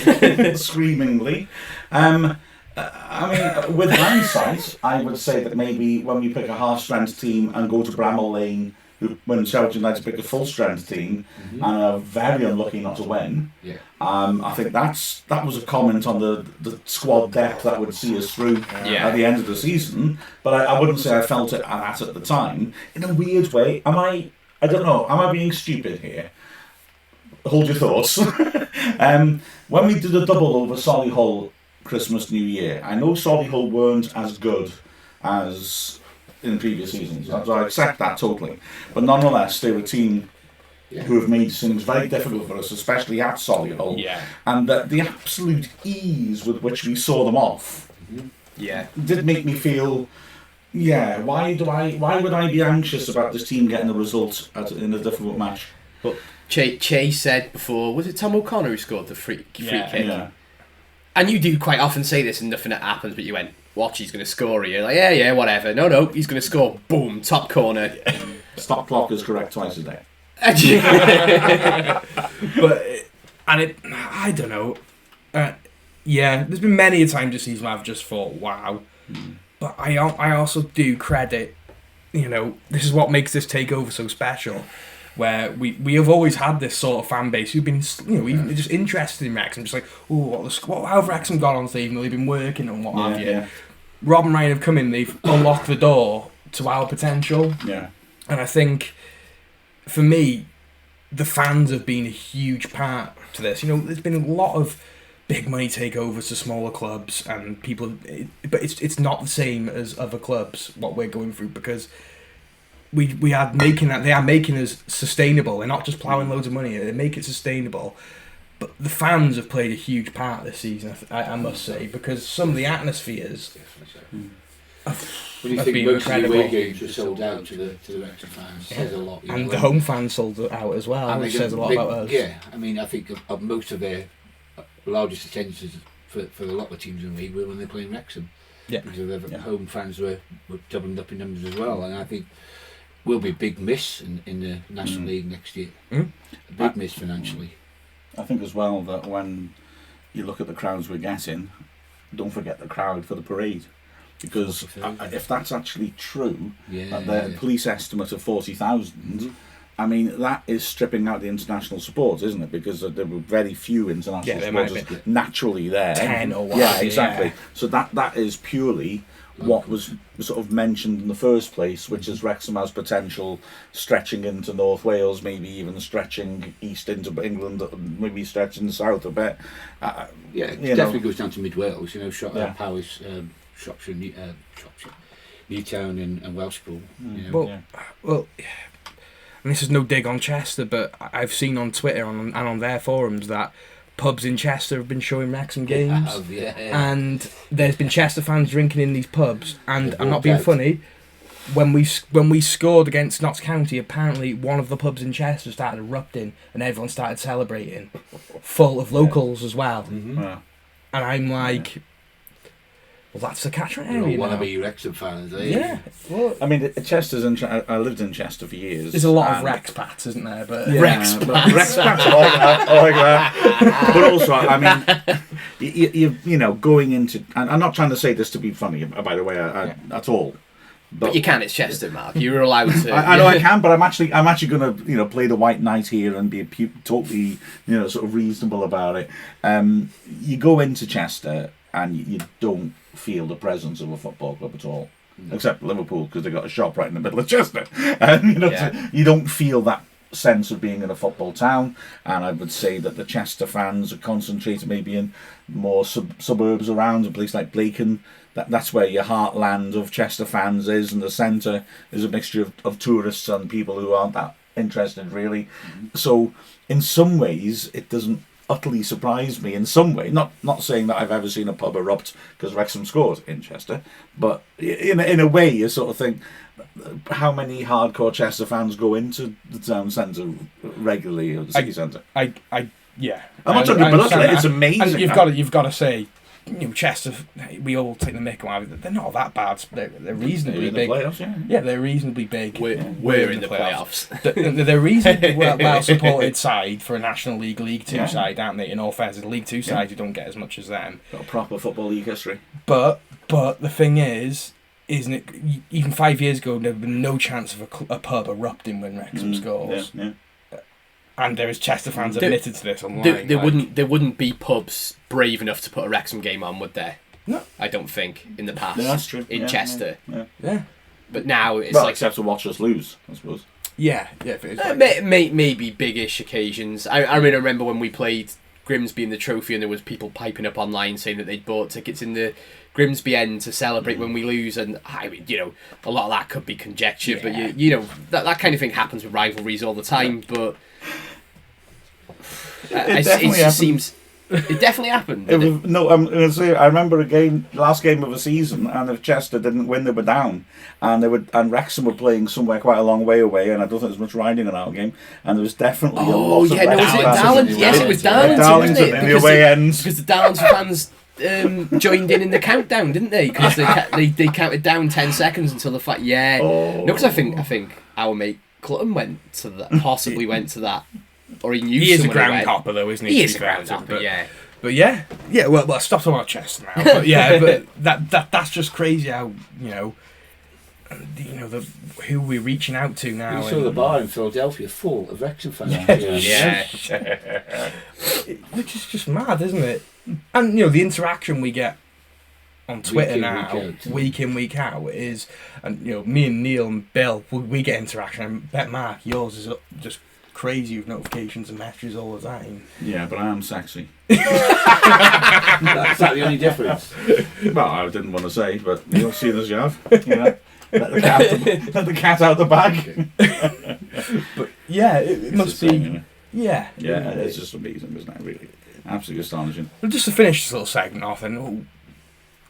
screamingly. With hindsight, I would say that maybe when we pick a half-strength team and go to Bramall Lane, when Sheffield United pick a full-strength team and are very unlucky not to win, I think that was a comment on the squad depth that would see us through at the end of the season. But I wouldn't say I felt it at the time. In a weird way, I don't know, am I being stupid here? Hold your thoughts. When we did a double over Solihull Christmas New Year, I know Solihull weren't as good as in previous seasons, so I accept that totally. But nonetheless, they're a team who have made things very difficult for us, especially at Solihull. And the absolute ease with which we saw them off did make me feel, why would I be anxious about this team getting a result in a difficult match? But Chay said before, was it Tom O'Connor who scored the free kick? Yeah. And you do quite often say this and nothing happens, but you went, watch, he's going to score here. Like, whatever. No, he's going to score. Boom, top corner. Stop clock is correct twice a day. I don't know. There's been many a time this season where I've just thought, wow. But I also do credit, this is what makes this takeover so special, where we have always had this sort of fan base who've been, even just interested in Wrexham, just like, how have Wrexham got on, even though they've been working and what have you. Yeah. Rob and Ryan have come in, they've unlocked the door to our potential. Yeah. And I think, for me, the fans have been a huge part to this. There's been a lot of big money takeovers to smaller clubs and people, but it's not the same as other clubs, what we're going through, because they are making us sustainable. They're not just ploughing loads of money, they make it sustainable. But the fans have played a huge part this season, I must say, because some of the atmospheres When you think most of the away games were sold out to the Wrexham fans, says a lot. And the home fans sold out as well, which says a lot about us. Yeah, I mean, I think of most of their largest attendances for a lot of teams in the league were when they're playing Wrexham. Yeah. Because their home fans were doubling up in numbers as well, and I think will be a big miss in the National League next year. A big miss financially. I think as well that when you look at the crowds we're getting, don't forget the crowd for the parade. Because if that's actually true, the police estimate of 40,000, I mean, that is stripping out the international support, isn't it? Because there were very few international supporters naturally there. 10 or what. Yeah, exactly. Yeah. So that is purely what was sort of mentioned in the first place, which is Wrexham has potential stretching into North Wales, maybe even stretching east into England, maybe stretching south a bit. It definitely goes down to Mid Wales, Powys, Shropshire, Newtown and Welshpool. Well, and this is no dig on Chester, but I've seen on Twitter and on their forums that pubs in Chester have been showing Wrexham games, and there's been Chester fans drinking in these pubs. And I'm not being funny. When we scored against Notts County, apparently one of the pubs in Chester started erupting, and everyone started celebrating, full of locals as well. And I'm like, well, that's the catchment area. Want to be Wrexham fans, eh? Yeah. Well, I mean, Chester's. I lived in Chester for years. There's a lot of Rexpats, isn't there? But Rexpats, I like that. But also, I mean, you going into. And I'm not trying to say this to be funny, by the way, at all. But you can. It's Chester, Mark. You're allowed to. I know I can, but I'm actually going to play the white knight here and be totally sort of reasonable about it. You go into Chester and you don't feel the presence of a football club at all, except Liverpool, because they've got a shop right in the middle of Chester, and you don't feel that sense of being in a football town. And I would say that the Chester fans are concentrated maybe in more suburbs around a place like Blaken. That's where your heartland of Chester fans is, and the centre is a mixture of tourists and people who aren't that interested really. So in some ways it doesn't utterly surprised me in some way. Not saying that I've ever seen a pub erupt because Wrexham scored in Chester, but in a way you sort of think, how many hardcore Chester fans go into the town centre regularly, or the city centre? I'm not trying to belittle it. It's amazing. And you've got to say, Chester, we all take the mick on. They're not that bad. They're reasonably big. Playoffs, yeah, they're reasonably big. We're in the playoffs. They're reasonably well supported side for a National League Two side, aren't they? In all fairness, the League Two side you don't get as much as them. Got a proper football league history. But the thing is, isn't it? Even 5 years ago, there would have been no chance of a pub erupting when Wrexham scores. Yeah. And there is Chester fans admitted to this online. There wouldn't be pubs brave enough to put a Wrexham game on, would there? No, I don't think in the past. No, that's true. In Chester. Yeah. But now it's except to watch us lose, I suppose. Yeah. Maybe big-ish occasions. I remember when we played Grimsby in the trophy, and there was people piping up online saying that they'd bought tickets in the Grimsby end to celebrate when we lose, and I mean, a lot of that could be conjecture, but that kind of thing happens with rivalries all the time. But it definitely happened. I'm going to say, I remember last game of the season, and if Chester didn't win, they were down, and Wrexham were playing somewhere quite a long way away, and I don't think there was much riding in our game, and there was definitely a lot of Darlington? Yes, it was Darlington, in the away ends. Because the Darlington fans joined in the countdown, didn't they? Because they counted down 10 seconds until the fact. Yeah, no, because I think our mate Clutton went to that, possibly went to that. Or he knew he is a ground hopper, though, isn't he? He is a ground hopper, yeah. But yeah. Well, stop talking about Chester now. But yeah, but that's just crazy how who we're reaching out to now. You saw the bar in Philadelphia full of Wrexham fans. Which is just mad, isn't it? And the interaction we get on Twitter week in, week out is, and me and Neil and Bill, we get interaction. I bet Mark, yours is just crazy with notifications and messages all the time. Yeah, but I am sexy. That's not the only difference. Well, I didn't want to say, but you'll see as you have. Let the cat out the bag. But yeah, it must be. Yeah, it's just amazing, isn't it? Really, absolutely astonishing. Well, just to finish this little segment off, and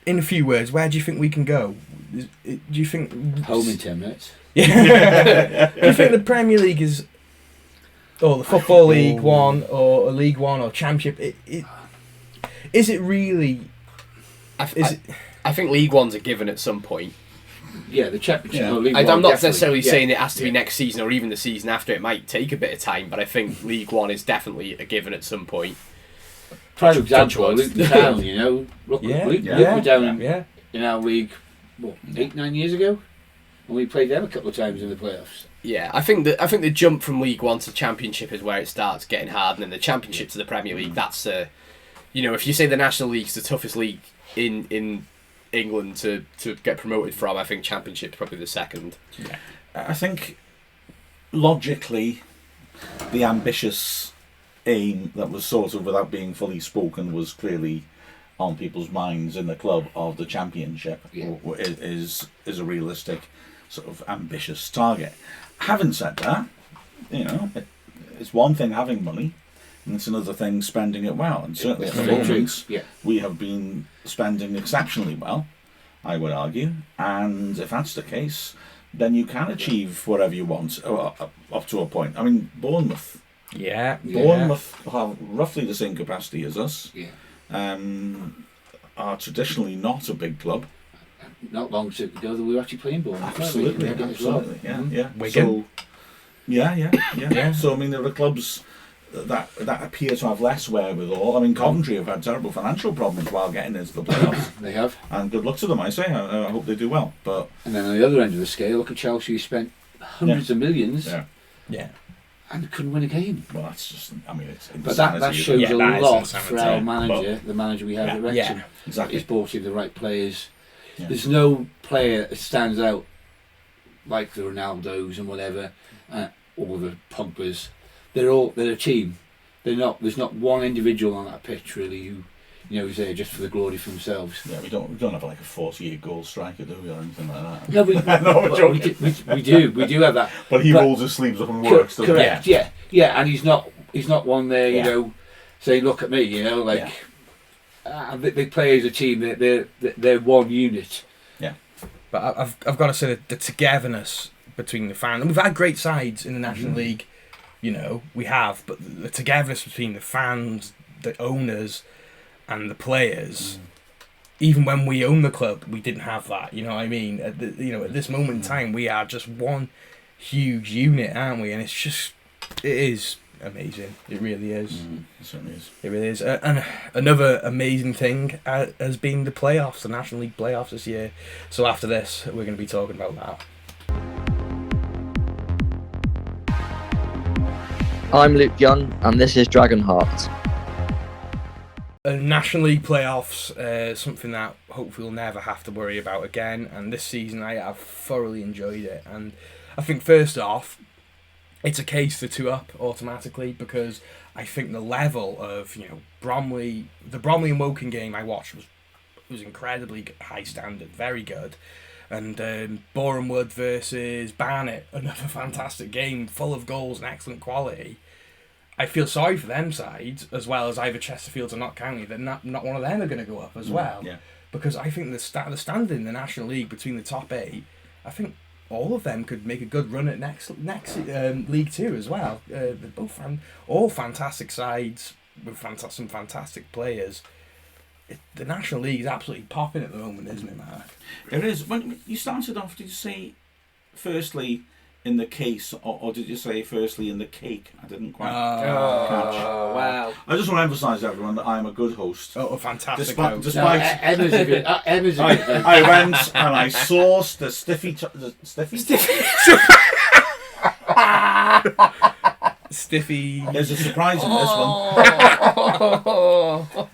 in a few words, where do you think we can go? Do you think home in 10 minutes? Yeah. Do you think the Premier League is, or the Football League One, or a League One, or Championship? Is it really? I think League One's a given at some point. Yeah, the Championship. Yeah. League I'm One, not definitely. necessarily saying it has to be next season or even the season after. It might take a bit of time, but I think League One is definitely a given at some point. Prime example, Luton Town. Look, we're down in our league. What, 8-9 years ago, and we played them a couple of times in the playoffs. Yeah, I think the jump from League One to Championship is where it starts getting hard, and then the Championship to the Premier League. That's if you say the National League's the toughest league in England to get promoted from, I think Championship's probably the second. Yeah. I think logically, the ambitious aim that was sort of, without being fully spoken, was clearly on people's minds in the club of the Championship. Is a realistic sort of ambitious target. Having said that, it's one thing having money, and it's another thing spending it well. And certainly at the moment, we have been spending exceptionally well, I would argue. And if that's the case, then you can achieve whatever you want up to a point. I mean, Bournemouth have roughly the same capacity as us. Are traditionally not a big club. Not long ago, we were actually playing Bournemouth. Absolutely. Wigan. So, So I mean, there are clubs that appear to have less wherewithal. I mean, Coventry have had terrible financial problems while getting into the playoffs. They have. And good luck to them, I say. I hope they do well. But and then on the other end of the scale, look at Chelsea, who spent hundreds of millions. And couldn't win a game. Well, that's just, I mean, it's but that shows a lot for our manager, the manager we have at Wrexham. Yeah, exactly. He's brought in the right players. Yeah. There's no player that stands out like the Ronaldos and whatever, or the Pogbas. They're a team. There's not one individual on that pitch really who, is there just for the glory for themselves. Yeah, we don't have like a 40-year goal striker, do we, or anything like that? No, we do have that. But he rolls his sleeves up and works. Correct. Yeah, and he's not one there, saying look at me, they play as a team. They're one unit. Yeah. But I've got to say that the togetherness between the fans, and we've had great sides in the National League, we have, but the togetherness between the fans, the owners, and the players, even when we own the club, we didn't have that. You know what I mean? At this moment in time, we are just one huge unit, aren't we? And it is amazing. It really is. It certainly is. It really is. And another amazing thing has been the playoffs, the National League playoffs this year. So after this, we're going to be talking about that. I'm Luke Young, and this is Dragonheart. National League playoffs, something that hopefully we'll never have to worry about again. And this season, I have thoroughly enjoyed it. And I think first off, it's a case for 2 up automatically, because I think the level of the Bromley and Woking game I watched was incredibly high standard, very good. And Boreham Wood versus Barnet, another fantastic game, full of goals and excellent quality. I feel sorry for them sides, as well as either Chesterfield or Notts County. That not one of them are going to go up as well. Yeah. Because I think the standard in the National League between the top 8, I think all of them could make a good run at next League 2 as well. They're both all fantastic sides with some fantastic players. The National League is absolutely popping at the moment, isn't it, Mark? It is. When you started off, did you say, firstly, in the case, or did you say firstly in the cake? I didn't quite catch. Oh, wow. I just want to emphasise, everyone, that I'm a good host. Oh, fantastic. Despite Emma's a good. Emma's a good. I went and I sourced the stiffy. Stiffy. There's a surprise in this one.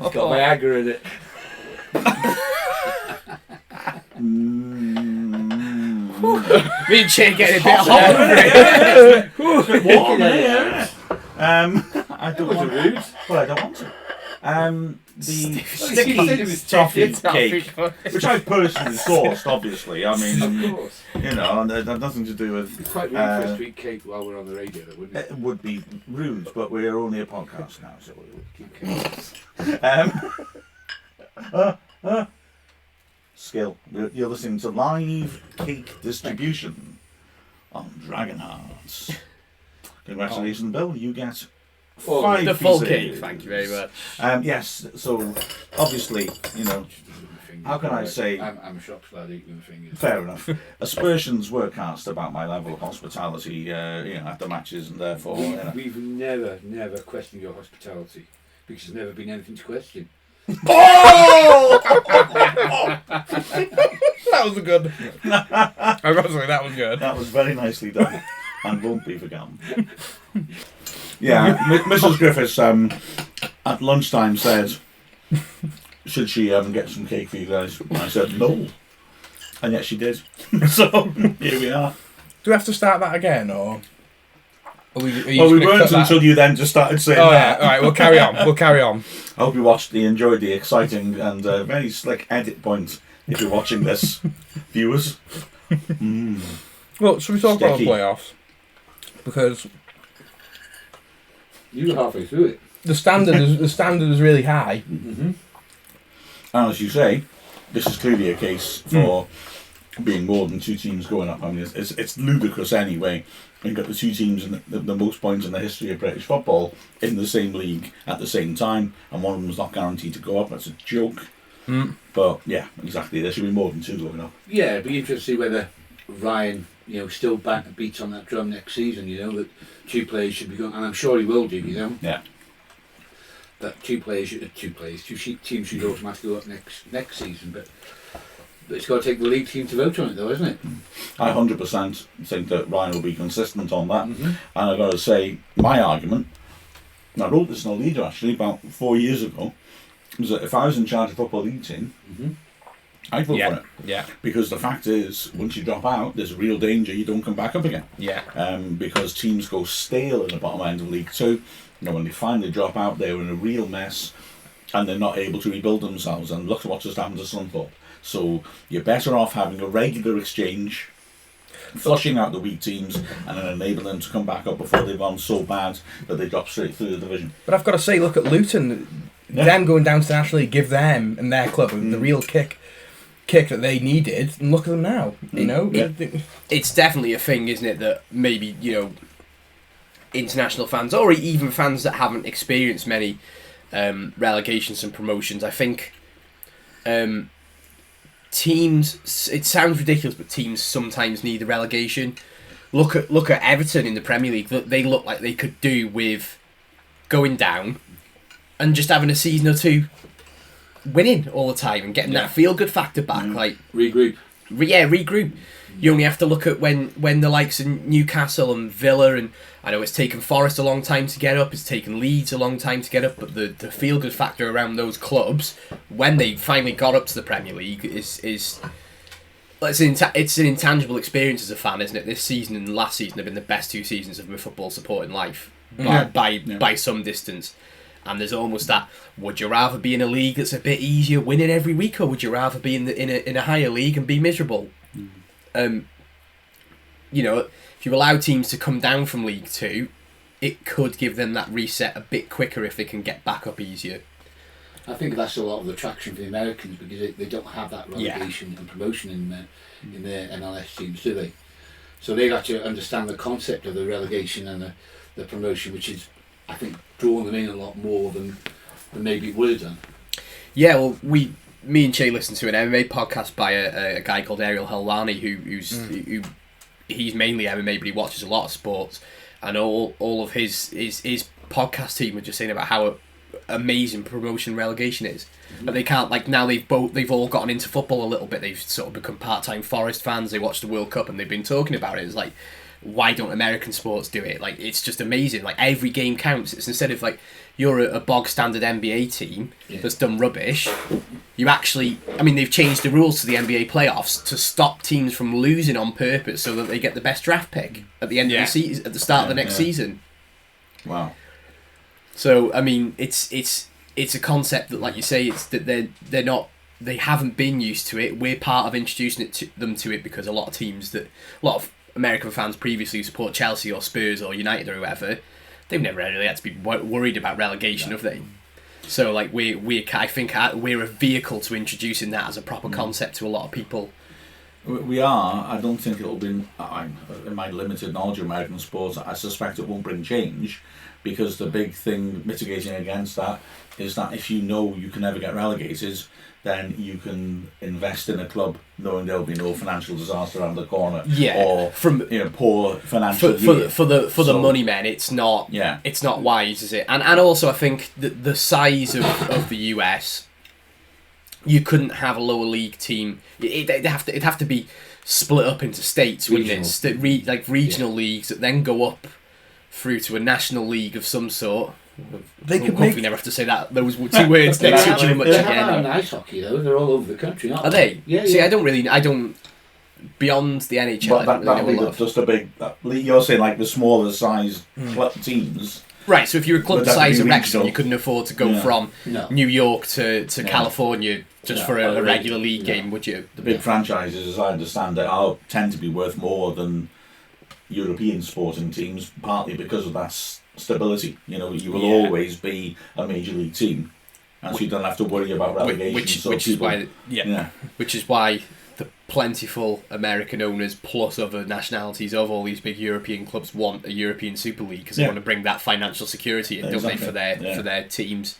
It's got Viagra in it. Me and Chay getting a bit hot. Warm, yeah. I don't want rude. Well, I don't want to. The Sticky toffee cake, which I personally sourced, obviously. I mean, Of course. you know, and it had nothing to do with. It's quite rude for a sweet cake while we're on the radio, though, wouldn't it? It would be rude, but we're only a podcast now, so we'll keep skill. You're listening to live cake distribution on Dragonheart. Congratulations, Bill. You get 5 The full pieces. cake, thank you very much. Yes, so obviously, you know, how can I say? I'm a shop lad eating with my fingers. Fair enough. Aspersions were cast about my level of hospitality, you know, after matches, and therefore, you know. We've never questioned your hospitality because there's never been anything to question. Oh! That was good. I got to say, that was good. That was very nicely done, and won't be forgotten. Yeah, Mrs. Griffiths at lunchtime said, should she get some cake for you guys? And I said no, and yet she did. So here we are. Do we have to start that again, or? Are you Well, we just gonna weren't cut that? until you then just started saying Oh that. yeah, alright, we'll carry on. We'll carry on. I hope you enjoyed the exciting and very slick edit point if you're watching this, viewers. Well, should we talk about the Sticky. playoffs? Because You were halfway through it. the standard is really high. And as you say, this is clearly a case for being more than 2 teams going up. I mean, it's ludicrous anyway. You've got the 2 teams in the most points in the history of British football in the same league at the same time, and one of them is not guaranteed to go up. That's a joke. But yeah, exactly. There should be more than 2 going up. Yeah, it'd be interesting to see whether Ryan, still beats on that drum next season. That 2 players should be going, and I'm sure he will do. Yeah. That 2 teams should automatically go up next season, but it's got to take the league team to vote on it, though, isn't it? I 100% think that Ryan will be consistent on that. And I've got to say, my argument, and I wrote this in a leader actually about 4 years ago, was that if I was in charge of the Football League team, I'd vote for it. Yeah. Because the fact is, once you drop out, there's a real danger you don't come back up again. Yeah. Because teams go stale in the bottom end of League 2. When they finally drop out, they're in a real mess and they're not able to rebuild themselves. And look at what just happened to Scunthorpe. So you're better off having a regular exchange, flushing out the weak teams, and then enabling them to come back up before they've gone so bad that they drop straight through the division. But I've got to say, look at Luton. Yeah. Them going down to the National League give them and their club the real kick that they needed, and look at them now. Yeah. It's definitely a thing, isn't it, that maybe, international fans, or even fans that haven't experienced many relegations and promotions, I think teams, it sounds ridiculous, but teams sometimes need a relegation. Look at Everton in the Premier League. They look like they could do with going down and just having a season or 2 winning all the time and getting that feel-good factor back. Like Regroup. Regroup. You only have to look at when the likes of Newcastle and Villa, and I know it's taken Forest a long time to get up, it's taken Leeds a long time to get up, but the feel-good factor around those clubs, when they finally got up to the Premier League, it's an intangible experience as a fan, isn't it? This season and last season have been the best 2 seasons of my football supporting life, by some distance. And there's almost that, would you rather be in a league that's a bit easier winning every week, or would you rather be in a higher league and be miserable? If you allow teams to come down from League 2, it could give them that reset a bit quicker if they can get back up easier. I think that's a lot of the attraction for the Americans, because they don't have that relegation and promotion in their MLS teams, do they? So they've got to understand the concept of the relegation and the promotion, which is, I think, drawing them in a lot more than maybe it would have done. Yeah, well, me and Chay listened to an MMA podcast by a guy called Ariel Helwani, who he's mainly MMA, but he watches a lot of sports, and all of his podcast team were just saying about how amazing promotion relegation is. But they can't, like, now they've all gotten into football a little bit. They've sort of become part-time Forest fans. They watch the World Cup and they've been talking about it. It's like, why don't American sports do it? Like, it's just amazing. Like, every game counts. It's instead of like you're a bog standard NBA team that's done rubbish. You actually, I mean, they've changed the rules to the NBA playoffs to stop teams from losing on purpose so that they get the best draft pick at the end of the season, at the start of the next season. Wow. So I mean, it's a concept that, like you say, it's that they haven't been used to it. We're part of introducing them to it because a lot of American fans previously who support Chelsea or Spurs or United or whoever, they've never really had to be worried about relegation, have they? So like I think we're a vehicle to introducing that as a proper concept to a lot of people. We are. I don't think it'll be, in my limited knowledge of American sports, I suspect it won't bring change, because the big thing mitigating against that is that if you know you can never get relegated, then you can invest in a club knowing there'll be no financial disaster around the corner. Yeah, or poor financial for the money men, it's not wise, is it? And also I think the size of the US, you couldn't have a lower league team. It'd have to be split up into states, wouldn't it? Like regional leagues that then go up through to a national league of some sort. Hopefully never have to say those two words next to each other much They again. have ice hockey though. They're all over the country, aren't Are they? Yeah. See, I don't. Beyond the NHL, But that'll be just a big. You're saying like the smaller size teams. Right, so if you're a club the size of Wrexham, you couldn't afford to go from No. New York to California just for a regular league game, would you? The big franchises, as I understand it, tend to be worth more than European sporting teams, partly because of that stability. You know, you will always be a major league team, and so you don't have to worry about relegation. Which is why the plentiful American owners plus other nationalities of all these big European clubs want a European Super League, because they want to bring that financial security in, don't they, for their teams.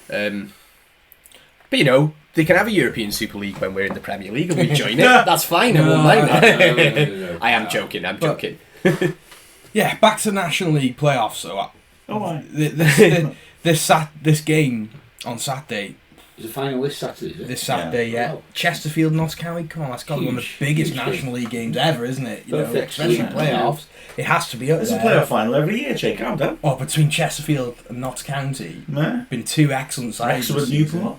But you know, they can have a European Super League when we're in the Premier League and we join it. That's fine. I won't mind that. No. I am joking. I'm joking. Yeah, back to National League playoffs. So, this game on Saturday. Is the final this Saturday? Is it? This Saturday, yeah. Wow. Chesterfield, Notts County. Come on, that's got to be one of the biggest National League games ever, isn't it? You know, Perfect. especially Yeah. playoffs. It has to be up There's there. a playoff final every year, Chay. Calm down. Oh, between Chesterfield and Notts County, been two excellent sides. Wrexham and Newport.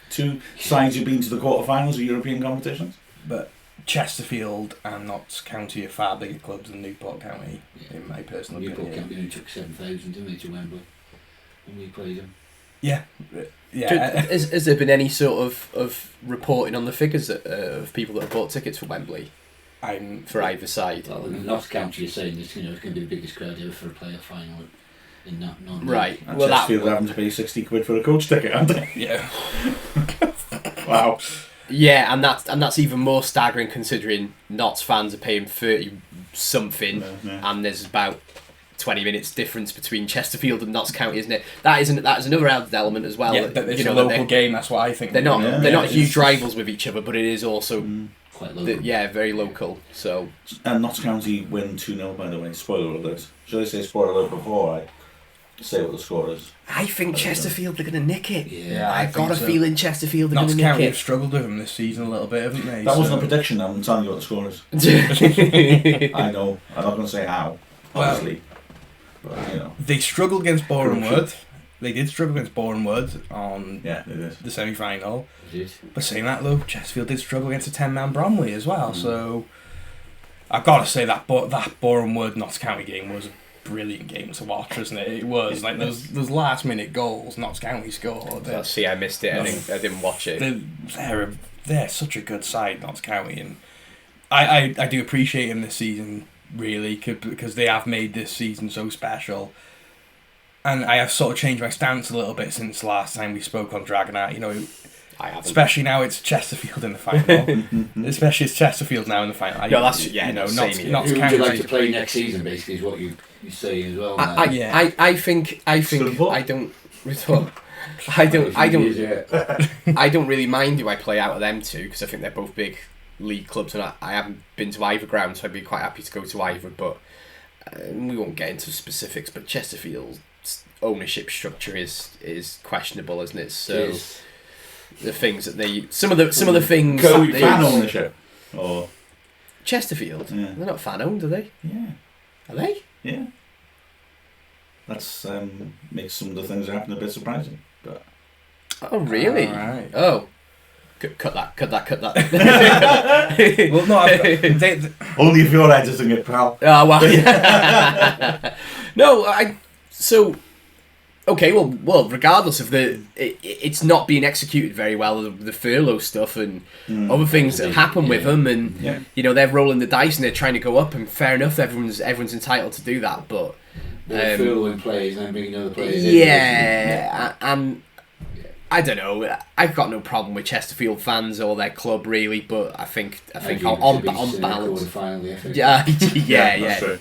Two sides who've been to the quarterfinals of European competitions. But Chesterfield and Notts County are far bigger clubs than Newport County, in my personal Newport opinion. County took 7,000, didn't they, to Wembley when we played them? Yeah. Has there been any sort of reporting on the figures of people that have bought tickets for Wembley for either side? Well, in Notts County, you're saying this, it's going to be the biggest crowd ever for a playoff final in that. Right. And Well, Chesterfield having to pay £60 for a coach ticket, aren't they? Yeah. Wow. Yeah, and that's even more staggering considering Notts fans are paying 30 something, and there's about 20 minutes difference between Chesterfield and Notts County, isn't it? That is another added element as well. Yeah, that, it's you know, a local game. That's what I think. They're not huge rivals with each other, but it is also quite local. very local. So And Notts County win 2-0, by the way. Spoiler alert. Should I say spoiler alert before I say what the score is? I think Chesterfield are going to nick it. Yeah, I I've got a think so. feeling Chesterfield are going Notts to nick County have it. struggled with them this season a little bit, haven't they? That wasn't a prediction, I'm telling you what the score is. I know. I'm not going to say how, obviously. But, you know. They struggled against Boreham Wood. They did struggle against Boreham Wood on the semi-final. But saying that though, Chesterfield did struggle against a 10-man Bromley as well. So I've got to say that Boreham Wood Notts County game was a brilliant game to watch, wasn't it? It was like those last-minute goals Notts County scored. See, I missed it. I didn't watch it. They're such a good side, Notts County, and I do appreciate them this season. Really, because they have made this season so special, and I have sort of changed my stance a little bit since last time we spoke on Dragonheart. You know, I haven't. Especially now it's Chesterfield in the final. Especially it's Chesterfield now in the final. No, that's Notts Who would you County. like to play next season? Basically, is what you're saying as well. I think I don't I don't really mind who I play out of them two, because I think they're both big league clubs, and I haven't been to either ground, so I'd be quite happy to go to either. But we won't get into specifics. But Chesterfield's ownership structure is questionable, isn't it? So the things that some of the things that fan ownership or Chesterfield, they're not fan owned, are they? Yeah. Are they? Yeah. That's makes some of the things that happen a bit surprising. But oh really? Right. Oh, cut that. Well, no, only if you're editing it, pal. Oh well. Yeah. No, so. Okay, well, regardless of it's not being executed very well, the furlough stuff and other things that happen with them, and they're rolling the dice and they're trying to go up, and fair enough, everyone's entitled to do that, but they're furloughing players and then bringing other players in. Yeah, and I don't know. I've got no problem with Chesterfield fans or their club really, but I think on balance, yeah. That's true.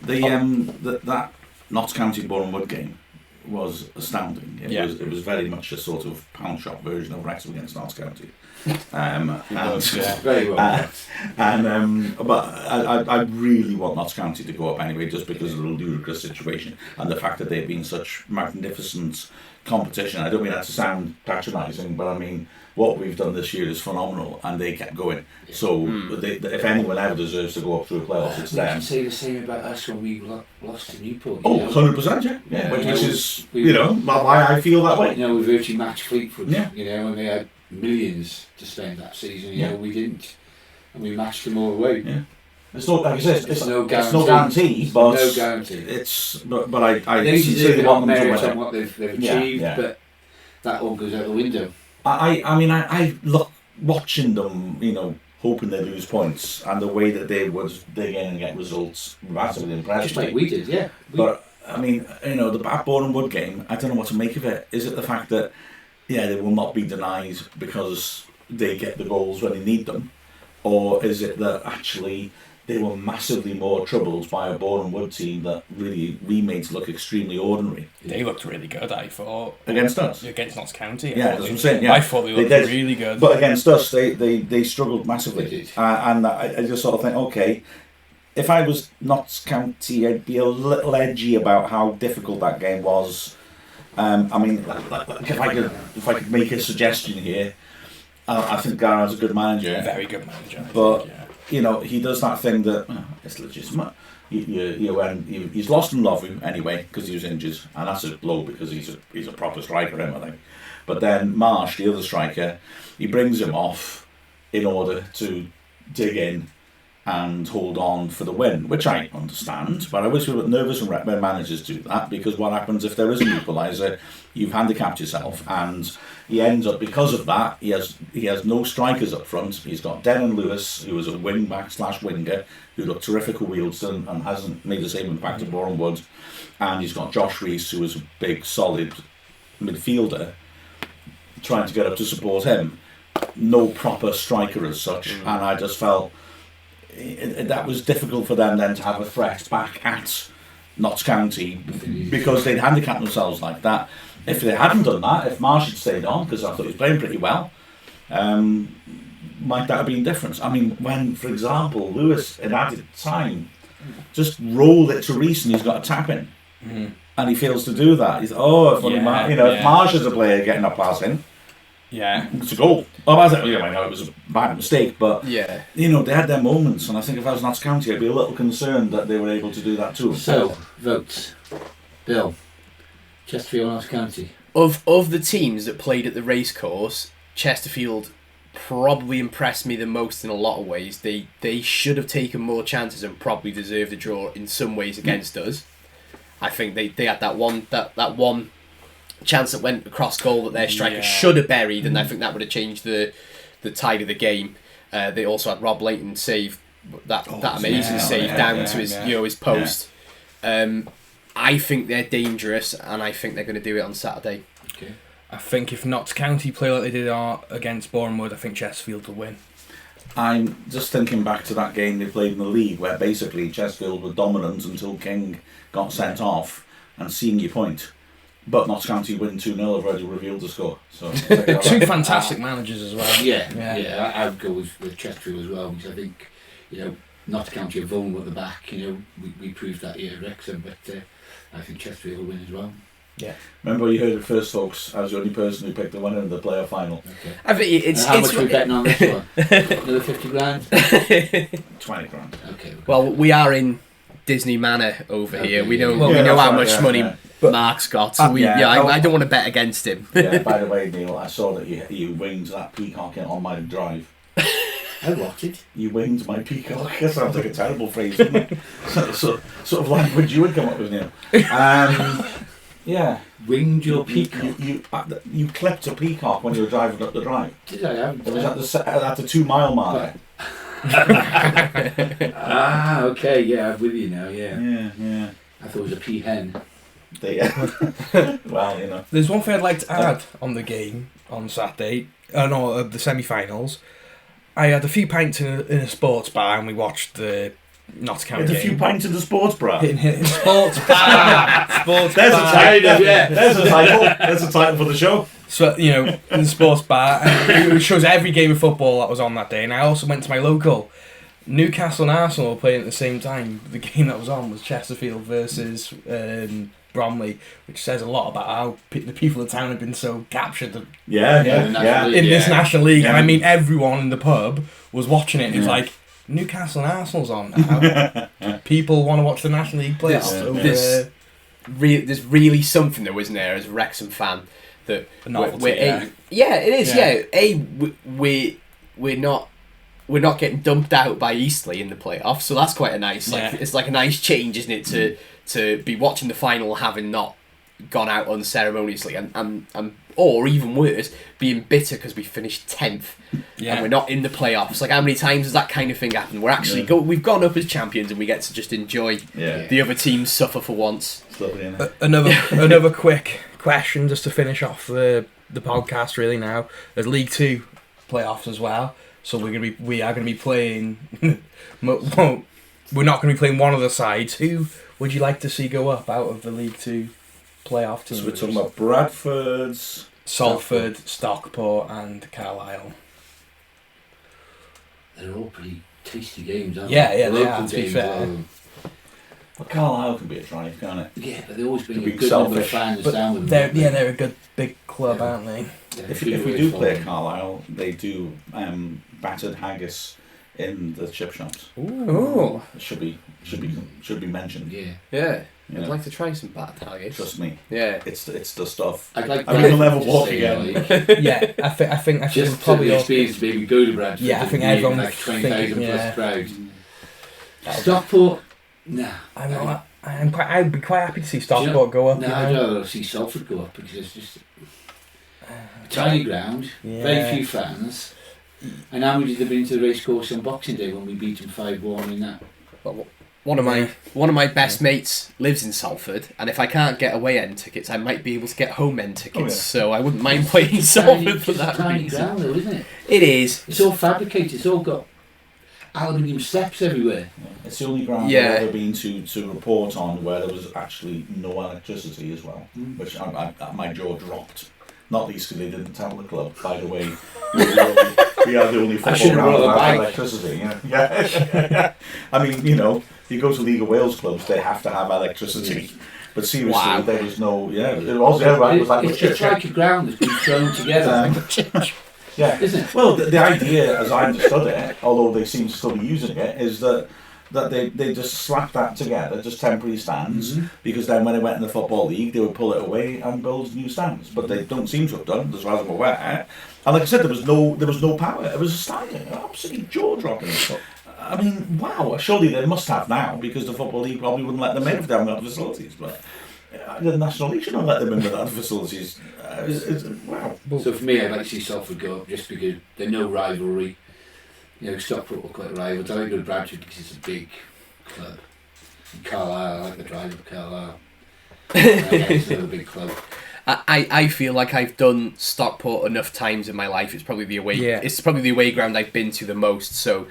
That Notts County Bournemouth game was astounding. It was very much a sort of pound shop version of Wrexham against Notts County. Very well. But I really want Notts County to go up anyway, just because of the ludicrous situation and the fact that they've been such magnificent competition. I don't mean that to sound patronising, but I mean what we've done this year is phenomenal, and they kept going. So if anyone ever deserves to go up through a playoffs, it's them. You can say the same about us when we lost to Newport. 100%, yeah. Which is why I feel that way. We virtually matched Fleetwood. And they had millions to spend that season. We didn't, and we matched them all away. Yeah. It's not like it's no guarantee. It's no guarantee, but no guarantee. It's but I sincerely want them to win on what they've achieved, but that all goes out the window. I look watching them, hoping they lose points, and the way that they would dig in and get results massively impressed Just like we did, yeah. But the Bournemouth game, I don't know what to make of it. Is it the fact that they will not be denied because they get the goals when they need them, or is it that actually they were massively more troubled by a Bournemouth team that really we made to look extremely ordinary? They looked really good, I thought. Against us? Against Notts County. That's what I'm saying, yeah. I thought they looked really good. But against us, they struggled massively. And I just sort of think, okay, if I was Notts County, I'd be a little edgy about how difficult that game was. If I could make a suggestion here, I think Garard's a good manager. Very good manager. But he does that thing that it's legitimate. He's lost and love him anyway because he was injured, and that's a blow because he's a proper striker, I think. But then Marsh, the other striker, he brings him off in order to dig in and hold on for the win, which I understand. But I wish we were nervous when managers do that, because what happens if there is an equaliser? You've handicapped yourself, and he ends up, because of that, he has no strikers up front. He's got Dennon Lewis, who is a wing back / winger, who looked terrific at Wealdstone and hasn't made the same impact at Bournemouth, and he's got Josh Rees, who is a big, solid midfielder, trying to get up to support him. No proper striker as such, and I just felt that was difficult for them then to have a threat back at Notts County because they'd handicapped themselves like that. If they hadn't done that, if Marsh had stayed on, because I thought he was playing pretty well, might that have been different? I mean, when, for example, Lewis in added time just rolled it to Rees and he's got a tap in, and he fails to do that. He's if Marsh is a player getting up past him, it's a goal. I know it was a bad mistake, but they had their moments, and I think if I was Notts County, I'd be a little concerned that they were able to do that too. So, votes. Bill, Chesterfield, Notts County. Of the teams that played at the racecourse, Chesterfield probably impressed me the most in a lot of ways. They should have taken more chances and probably deserved a draw in some ways against us. I think they had that one chance that went across goal that their striker should have buried, and I think that would have changed the tide of the game. They also had Rob Layton save that amazing save down to his post. I think they're dangerous, and I think they're going to do it on Saturday. Okay. I think if Notts County play like they did against Bournemouth, I think Chesterfield will win. I'm just thinking back to that game they played in the league, where basically Chesterfield were dominant until King got sent off, and seeing your point. But Notts County win 2-0. I've already revealed the score. So Two fantastic managers as well. Yeah. I would go with Chesterfield as well, because I think, Notts County are vulnerable at the back. We proved that here at Wrexham, but I think Chesterfield will win as well. Yeah. Remember you heard it first, folks. I was the only person who picked the winner in the playoff final. Okay. I think it's. How much are we betting on this one? Another 50 grand? 20 grand. Okay. Well, we are in Disney Manor over here. We know Yeah, how that's much right, money yeah. Mark's got. So I don't want to bet against him. Yeah, by the way, Neil, I saw that you winged that peacock on my drive. I watched. You winged my peacock. That sounds like a terrible phrase, doesn't it? sort of language you would come up with, Neil. Yeah. Winged your peacock? You clipped a peacock when you were driving up the drive. Did I? It was at the 2 mile mark. Okay, yeah, I'm with you now, yeah. Yeah. I thought it was a peahen. Well, There's one thing I'd like to add on the game on Saturday, the semi-finals. I had a few pints in a sports bar and we watched the Notts County game. a few pints in the sports bra. In sports bar. Sports There's bar. a title. Yeah, there's a title. There's a title for the show. So, in the sports bar, and it shows every game of football that was on that day. And I also went to my local. Newcastle and Arsenal were playing at the same time. The game that was on was Chesterfield versus Bromley, which says a lot about how the people of town have been so captured in this National League. Yeah. And I mean, everyone in the pub was watching it. It's like, Newcastle and Arsenal's on now. People want to watch the National League playoffs. There's really something though, isn't there, as a Wrexham fan, that it is. We're not getting dumped out by Eastleigh in the playoffs, so that's quite a nice. It's like a nice change, isn't it, to be watching the final having not gone out unceremoniously, and or even worse, being bitter because we finished 10th and we're not in the playoffs. Like, how many times has that kind of thing happened? We're actually we've gone up as champions and we get to just enjoy the other teams suffer for once. It's lovely, isn't it? Another quick question just to finish off the podcast really now. There's League 2 playoffs as well. So we are gonna be playing. We're not gonna be playing one of the sides. Who would you like to see go up out of the League 2 playoff teams? So we're talking about Bradford's, Salford, Stockport, and Carlisle. They're all pretty tasty games, aren't they? Yeah, they Local are, to be games fair. Well, Carlisle can be a drive, can't it? Yeah, but they always bring a Being good number of selfish. fans But down with them. they're a good big club, aren't they? If we do play at Carlisle, they do battered haggis in the chip shops. Ooh. It should be mentioned. Yeah. I'd like to try some bad haggis. Trust me. Yeah. It's the stuff. I'd like I mean, you'll never to walk say, again. like, Yeah, I think just probably to experience maybe go to Bradford. Yeah, I think and be everyone like 20,000 thinking, plus crowd. That'll be- Stockport, nah. I'd be quite happy to see Stockport go up. I'd rather see Salford go up because it's just a tiny ground, very few fans. And how many did they bring to the racecourse on Boxing Day when we beat them 5-1 in that? Well, one of my best mates lives in Salford, and if I can't get away end tickets, I might be able to get home end tickets. So I wouldn't mind playing Salford for that tiny reason. ground though, isn't it? It is. It's all fabricated. It's all got aluminium steps everywhere. It's the only ground I've ever been to report on where there was actually no electricity as well, which my jaw dropped. Not least because they didn't tell the club, by the way. We are the only football ground that has electricity. Yeah. I mean, you go to League of Wales clubs, they have to have electricity. But seriously, there was no. Yeah, it was. Yeah, right. It was like it's like a ground that's been thrown together. Yeah, isn't it? Well, the idea, as I understood it, although they seem to still be using it, is that they just slap that together, just temporary stands, because then when they went in the Football League, they would pull it away and build new stands. But they don't seem to have done, as far as I'm aware. And like I said, there was no power. It was astounding, absolutely jaw-dropping. I mean, wow! Surely they must have now, because the Football League probably wouldn't let them in if they haven't got the facilities. But the National League shouldn't let them in without the facilities. Wow. So for me, I'd like to see Salford go up just because there's no rivalry. Stockport were quite rivals. I like to go to Bradford because it's a big club. And Carlisle, I like the drive of Carlisle. It's another big club. I feel like I've done Stockport enough times in my life. It's probably the away. Yeah. It's probably the away ground I've been to the most. So,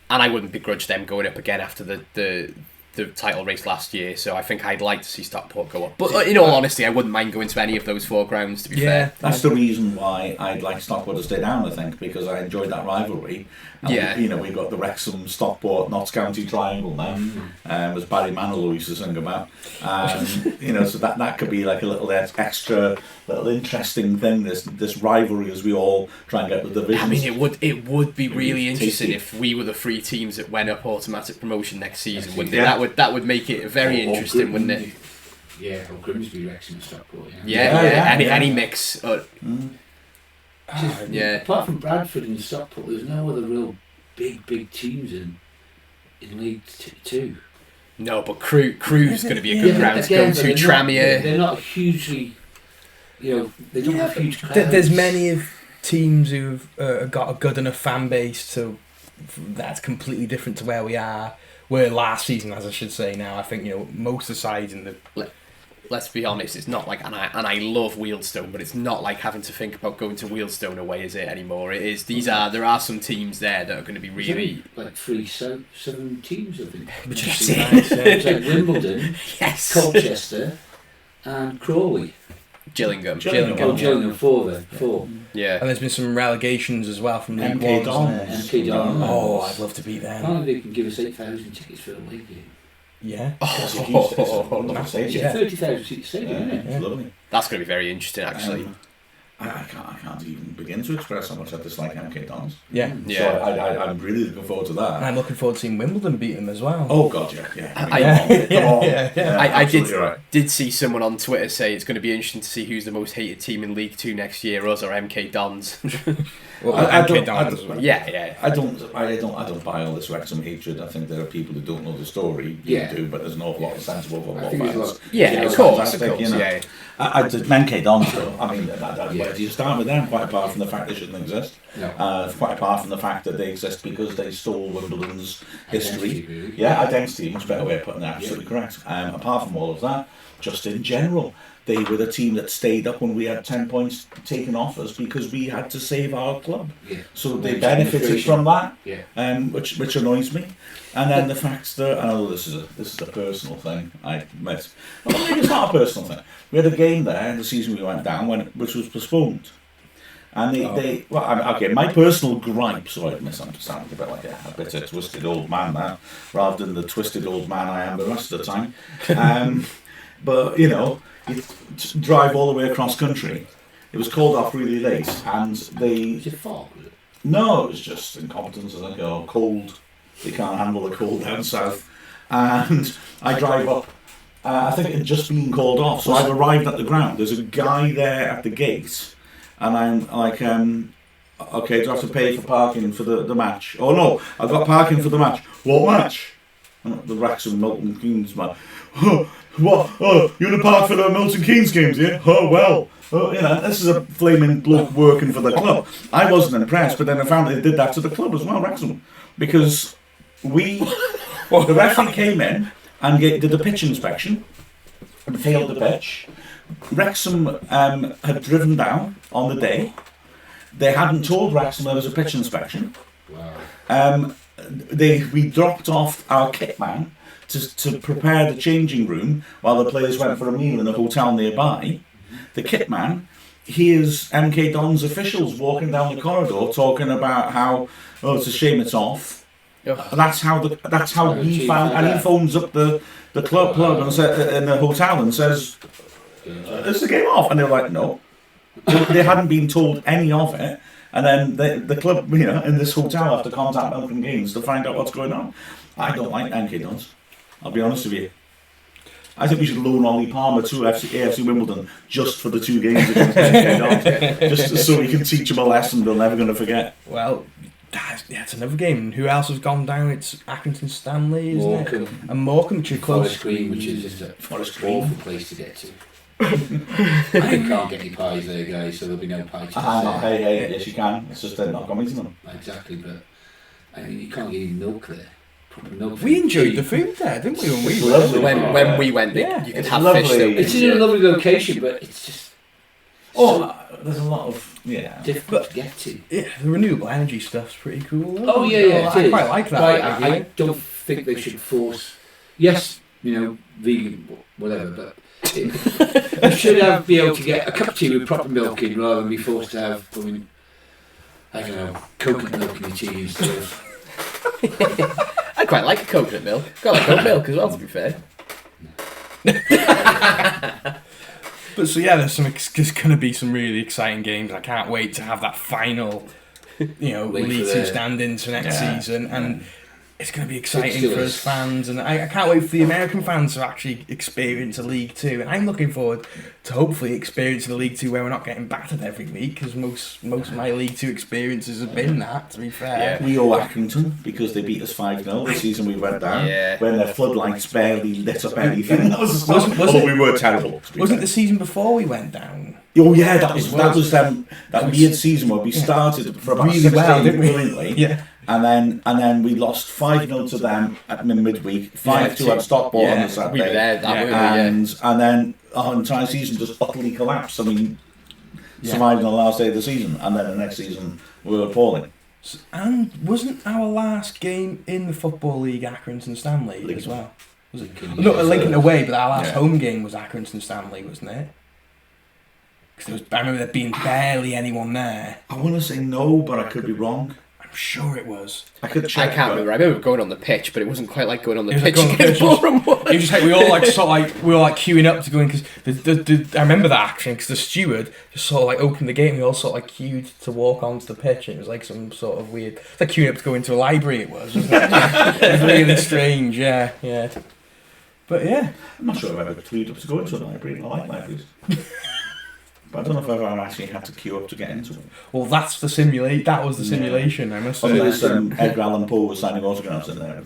and I wouldn't begrudge them going up again after the the title race last year, so I think I'd like to see Stockport go up. But in all honesty, I wouldn't mind going to any of those 4 grounds, to be fair. That's the reason why I'd like Stockport to stay down, I think, because I enjoyed that rivalry. And we've got the Wrexham, Stockport, Notts County triangle now, as Barry Manilow used to sing about. So that could be like a little extra, little interesting thing, this rivalry as we all try and get the divisions. I mean, it would be really interesting if we were the 3 teams that went up automatic promotion next season, wouldn't it? That would make it very interesting, wouldn't it? Yeah, or Grimsby, Wrexham and Stockport. Any mix. Apart from Bradford and Stockport, there's no other real big teams in League 2. No, but Crew's going to be a good ground to go to. Tranmere. They're not hugely, they don't have huge crowds. There's many of teams who've got a good enough fan base that's completely different to where we were last season, as I should say now. I think most of the sides in the. Let's be honest, it's not like, and I love Wealdstone, but it's not like having to think about going to Wealdstone away, is it, anymore? It is. There are some teams there that are going to be really like 7 teams, I think. Which is nice. It's like Wimbledon, yes, Colchester, and Crawley. Gillingham. 4 then. 4. Yeah. And there's been some relegations as well from League MK One. MK Dons. Oh, I'd love to beat them. Apparently they can give us 8,000 tickets for a league game. Yeah. Nice. 30,000 seats stadium, isn't it? It's lovely. That's going to be very interesting, actually. I can't even begin to express how much I dislike MK Dons. Yeah. So I'm really looking forward to that. And I'm looking forward to seeing Wimbledon beat them as well. Oh God, yeah. I did see someone on Twitter say it's going to be interesting to see who's the most hated team in League 2 next year, us or MK Dons. I don't buy all this Wrexham hatred. I think there are people who don't know the story. You do, but there's an awful lot of sensible football fans. Of course. MK Dons, though. I mean, where do you start with them? Quite apart from the fact they shouldn't exist. No. Quite apart from the fact that they exist because they stole Wimbledon's history. Identity, really. Yeah, identity. Much better way of putting it. Absolutely correct. Apart from all of that, just in general, they were the team that stayed up when we had 10 points taken off us because we had to save our club. Yeah. So they benefited from that, Yeah. which annoys me. And then the fact that, I know this is a personal thing, I admit. But maybe it's not a personal thing. We had a game there in the season we went down which was postponed. And my personal gripe, so I admit I'm sounding a bit like a bitter, twisted old man now, rather than the twisted old man I am the rest of the time. But, you drive all the way across country. It was called off really late, and they... Was it fog? Was it? No, it was just incompetence, I think, or cold. They can't handle the cold down south. And I drive up. I think it had just been called off, so I've arrived at the ground. There's a guy there at the gate, and I'm like, okay, do I have to pay for parking for the match? Oh no, I've got parking for the match. What match? The Wrexham Milton Keynes match. What? Oh, you're going to park for the Milton Keynes games, yeah? Oh, well. This is a flaming bloke working for the club. I wasn't impressed, but then I found they did that to the club as well, Wrexham. Because the referee came in and did a pitch inspection and failed the pitch. Wrexham had driven down on the day. They hadn't told Wrexham there was a pitch inspection. Wow. We dropped off our kit man to prepare the changing room while the players went for a meal in a hotel nearby. The kit man hears MK Dons officials walking down the corridor talking about how it's a shame it's off. That's how he found, and he phones up the club and in the hotel and says, "Is the game off?" And they're like, "No." They hadn't been told any of it. And then the club, in this hotel have to contact Milton Keynes to find out what's going on. I don't like MK Dons. I'll be honest with you. I think we should loan Ollie Palmer to AFC Wimbledon just for the 2 games against MK Dons, just so we can teach them a lesson they're never going to forget. Well, it's another game. Who else has gone down? It's Accrington Stanley, isn't it? And Morecambe, which is close. Forest Green, which is just a awful place to get to. I can't get any pies there, guys, so there'll be no pies. Hey, yes you can. It's just they're not coming to them. Exactly, but you can't get any milk there. We enjoyed the food there, didn't we? When we went, you could have fish. It's in a lovely location, but it's just there's a lot of difficult to get to. Yeah, the renewable energy stuff's pretty cool. Oh yeah, I quite like that. I don't think they should force yes, vegan, whatever, but you should be able to get a cup of tea with proper milk in rather than be forced to have, I don't know, coconut milk in your tea instead of... I quite like a coconut milk. Quite like oat milk as well, to be fair. But so yeah, there's going to be some really exciting games. I can't wait to have that final, League Two stand-in to next season, and it's going to be exciting for us fans, and I can't wait for the American fans to actually experience a League Two, and I'm looking forward to hopefully experiencing the League Two where we're not getting battered every week, because most of my League Two experiences have been that, to be fair. We owe Accrington because they beat us 5-0 the season we went down, when their floodlights barely lit up anything. We were terrible. Wasn't the season before we went down? Oh yeah, that was that weird season where we started for about really well, didn't we? Brilliantly. Yeah. And then we lost 5-0 to them at midweek, 5-2 at Stockport on the Saturday. We were there, and then our entire season just utterly collapsed. I mean, survived on the last day of the season, and then the next season we were appalling. And wasn't our last game in the Football League Accrington Stanley Lincoln. as well? Was it? Not Lincoln away, but our last home game was Accrington Stanley, wasn't it? Because I remember there being barely anyone there. I want to say no, but I could be wrong. I'm sure it was. I could check. I can't remember. I remember going on the pitch, but it wasn't quite like going on the pitch. It was just like we all we were queuing up to go in, because I remember that actually, because the steward just sort of like opened the gate and we all sort of like queued to walk onto the pitch. It was like some sort of weird, it's like queuing up to go into a library. It was, wasn't it? It was really strange. Yeah. But yeah, I'm not sure I've ever queued up to go into a library. I like libraries. But I don't know if I've ever actually had to queue up to get into it. Well, that's the simulate. That was the simulation. I must say. There's Edgar Allan Poe was signing autographs in there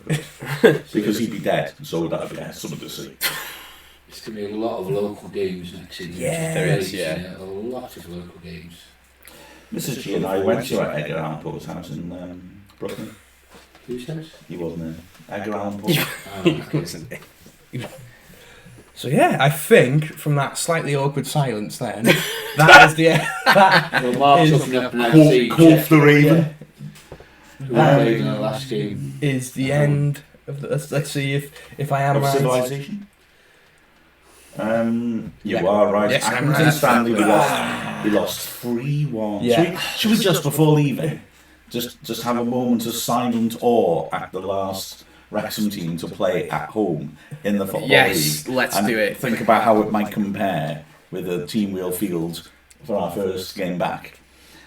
because he'd be dead, so that'd be something to see. There's going to be a lot of local games next season. Yeah, there is. Yeah, a lot of local games. Mrs. G and I went to Edgar Allan Poe's house in Brooklyn. Whose house? He wasn't there. Edgar Allan Poe. So yeah, I think from that slightly awkward silence then, that is the end. Well, Mark's looking up and see Wolf the Raven. Who played in the last game. Is the end of the, let's see if I am Of right. Civilization. You are right. Yes, I'm Accrington right. Stanley, we lost 3-1. Yeah. Should we just before leaving, just have a moment of silent awe at the last Wrexham team to play at home in the Football Yes, League. let's and do it. Think about how it might compare with the Team Wheel Field for our first game back.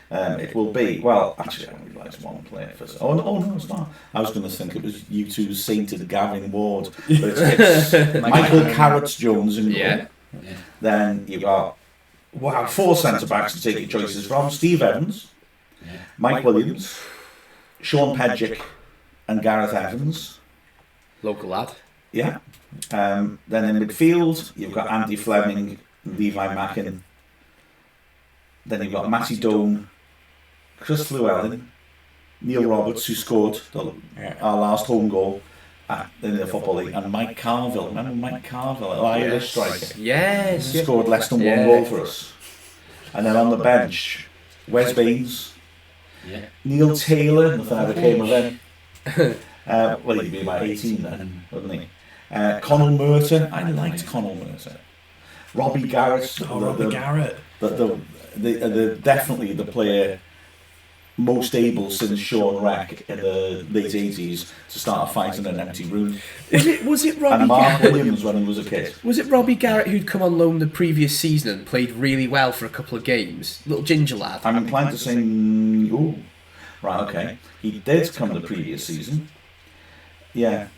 It will be, well, actually, I only like one player first. Oh, no, it's not. I was going to think it was U2's sainted Gavin Ward. But it's Michael Carrots-Jones in goal. Yeah. Then you've got 4 centre-backs to take your choices from. Steve Evans, Mike Williams, Sean Pedgick and Gareth Evans. Local lad. Yeah. Then in midfield, you've got Andy Fleming, Levi Mackin. Then you've got Matty Doan, Chris Llewellyn, Neil Roberts, who scored our last home goal in the Football League, and Mike Carville. Remember Mike Carville, an Irish striker? Yes. He scored less than 1 goal for us. And then on the bench, Wes Baines, Neil Taylor, nothing ever came of him. Well, he'd be about 18 then, wouldn't he? Connell Murter, I liked Connell Murter. Robbie Garrett. Robbie Garrett. The definitely the player most able since Sean Reck in the late 80s to start a fight in an empty room. Was it Robbie And Mark Garrett? Williams when he was a kid. Was it Robbie Garrett who'd come on loan the previous season and played really well for a couple of games? Little ginger lad. I'm inclined to say, oh, right, okay. He did come the previous season. Yeah.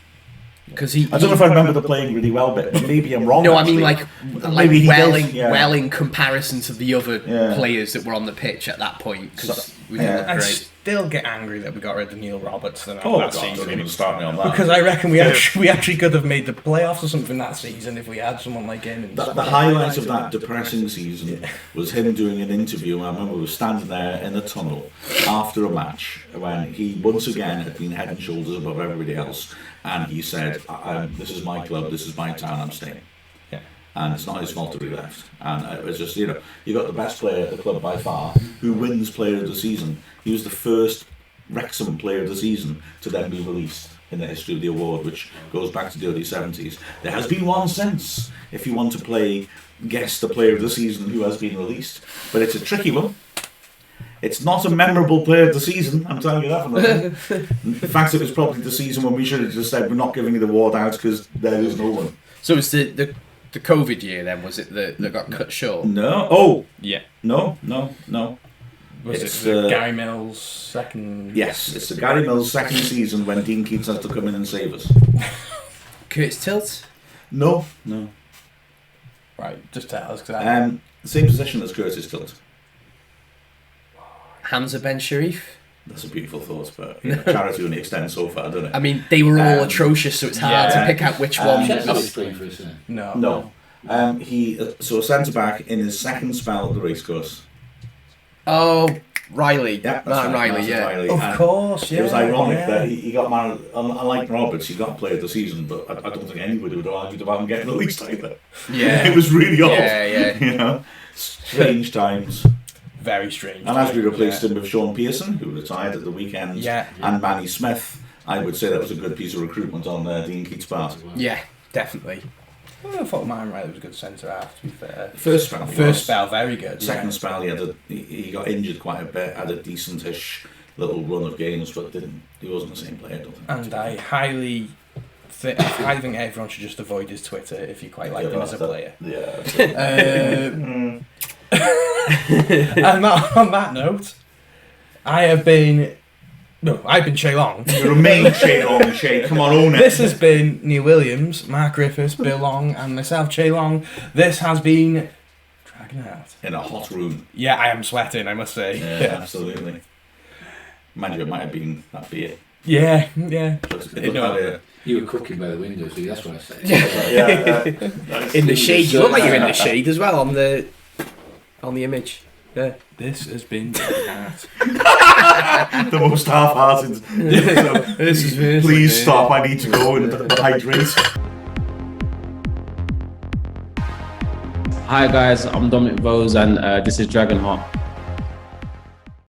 Because I don't know if I remember the playing really well, but maybe I'm wrong. No, actually. I mean Maybe he well did, well in comparison to the other players that were on the pitch at that point. Because we didn't look I great. still get angry that we got rid of Neil Roberts that Oh, God, season. don't even start me on that. Because I reckon we actually could have made the playoffs or something that season if we had someone like him. The highlight of that depressing season was him doing an interview. I remember we were standing there in a tunnel after a match when he once again had been head and shoulders above everybody else, and he said, "This is my club, this is my town, I'm staying." And it's not his fault that he left. And it was just, you got the best player at the club by far, who wins Player of the Season. He was the first Wrexham Player of the Season to then be released in the history of the award, which goes back to the early 70s. There has been one since, if you want to guess the player of the season who has been released, but it's a tricky one. It's not a memorable player of the season, I'm telling you that. In fact, it was probably the season when we should have just said we're not giving the award out because there is no one. So it's the COVID year then, was it that got cut short? No. Oh, Yeah. no. Was It's, it the Gary Mills second? Yes, it's the Gary Mills second season when Dean Keats has to come in and save us. Curtis Tilt? No. Right, just tell us. Cause Same position as Curtis Tilt. Hamza Ben Sharif? That's a beautiful thought, but charity only extends so far, doesn't it? I mean, they were all atrocious, so it's hard to pick out which one. Chester's playing for us, isn't it? No. So centre back in his second spell at the racecourse. Oh, Riley. Yeah, that's Martin right, Riley, Martin yeah. Riley. Of And course, yeah. it was ironic yeah. that he got married. Unlike Roberts, he got player of the season, but I don't think anybody would have argued about him getting released either. Yeah. It was really odd. Yeah. You know, strange times. Very strange. And as we replaced him with Sean Pearson, who retired at the weekend, and Manny Smith, I would say that was a good piece of recruitment on Dean Keats' part. Yeah, definitely. I thought Martin Riley was a good centre half, to be fair. First spell, Very good. Second spell, he got injured quite a bit, had a decent-ish little run of games, but he wasn't the same player, I don't think. And I highly think everyone should just avoid his Twitter if you quite like him as a player. Yeah. And on that note, I've been Chay Long. You remain Chay Long, Chay. Come on, own it. This has been Neil Williams, Mark Griffiths, Bill Long, and myself, Chay Long. This has been Dragonheart. In a hot room. Yeah, I am sweating, I must say. Yeah, absolutely. Mind you, it might have been that beer. Yeah. You were cooking by the window, so that's what I said. In the shade. You look like you're in the shade as well on the image. Yeah. This has been Dragonheart. The most half-hearted. Please stop, I need to go and hydrate. Hi guys, I'm Dominic Vose and this is Dragonheart.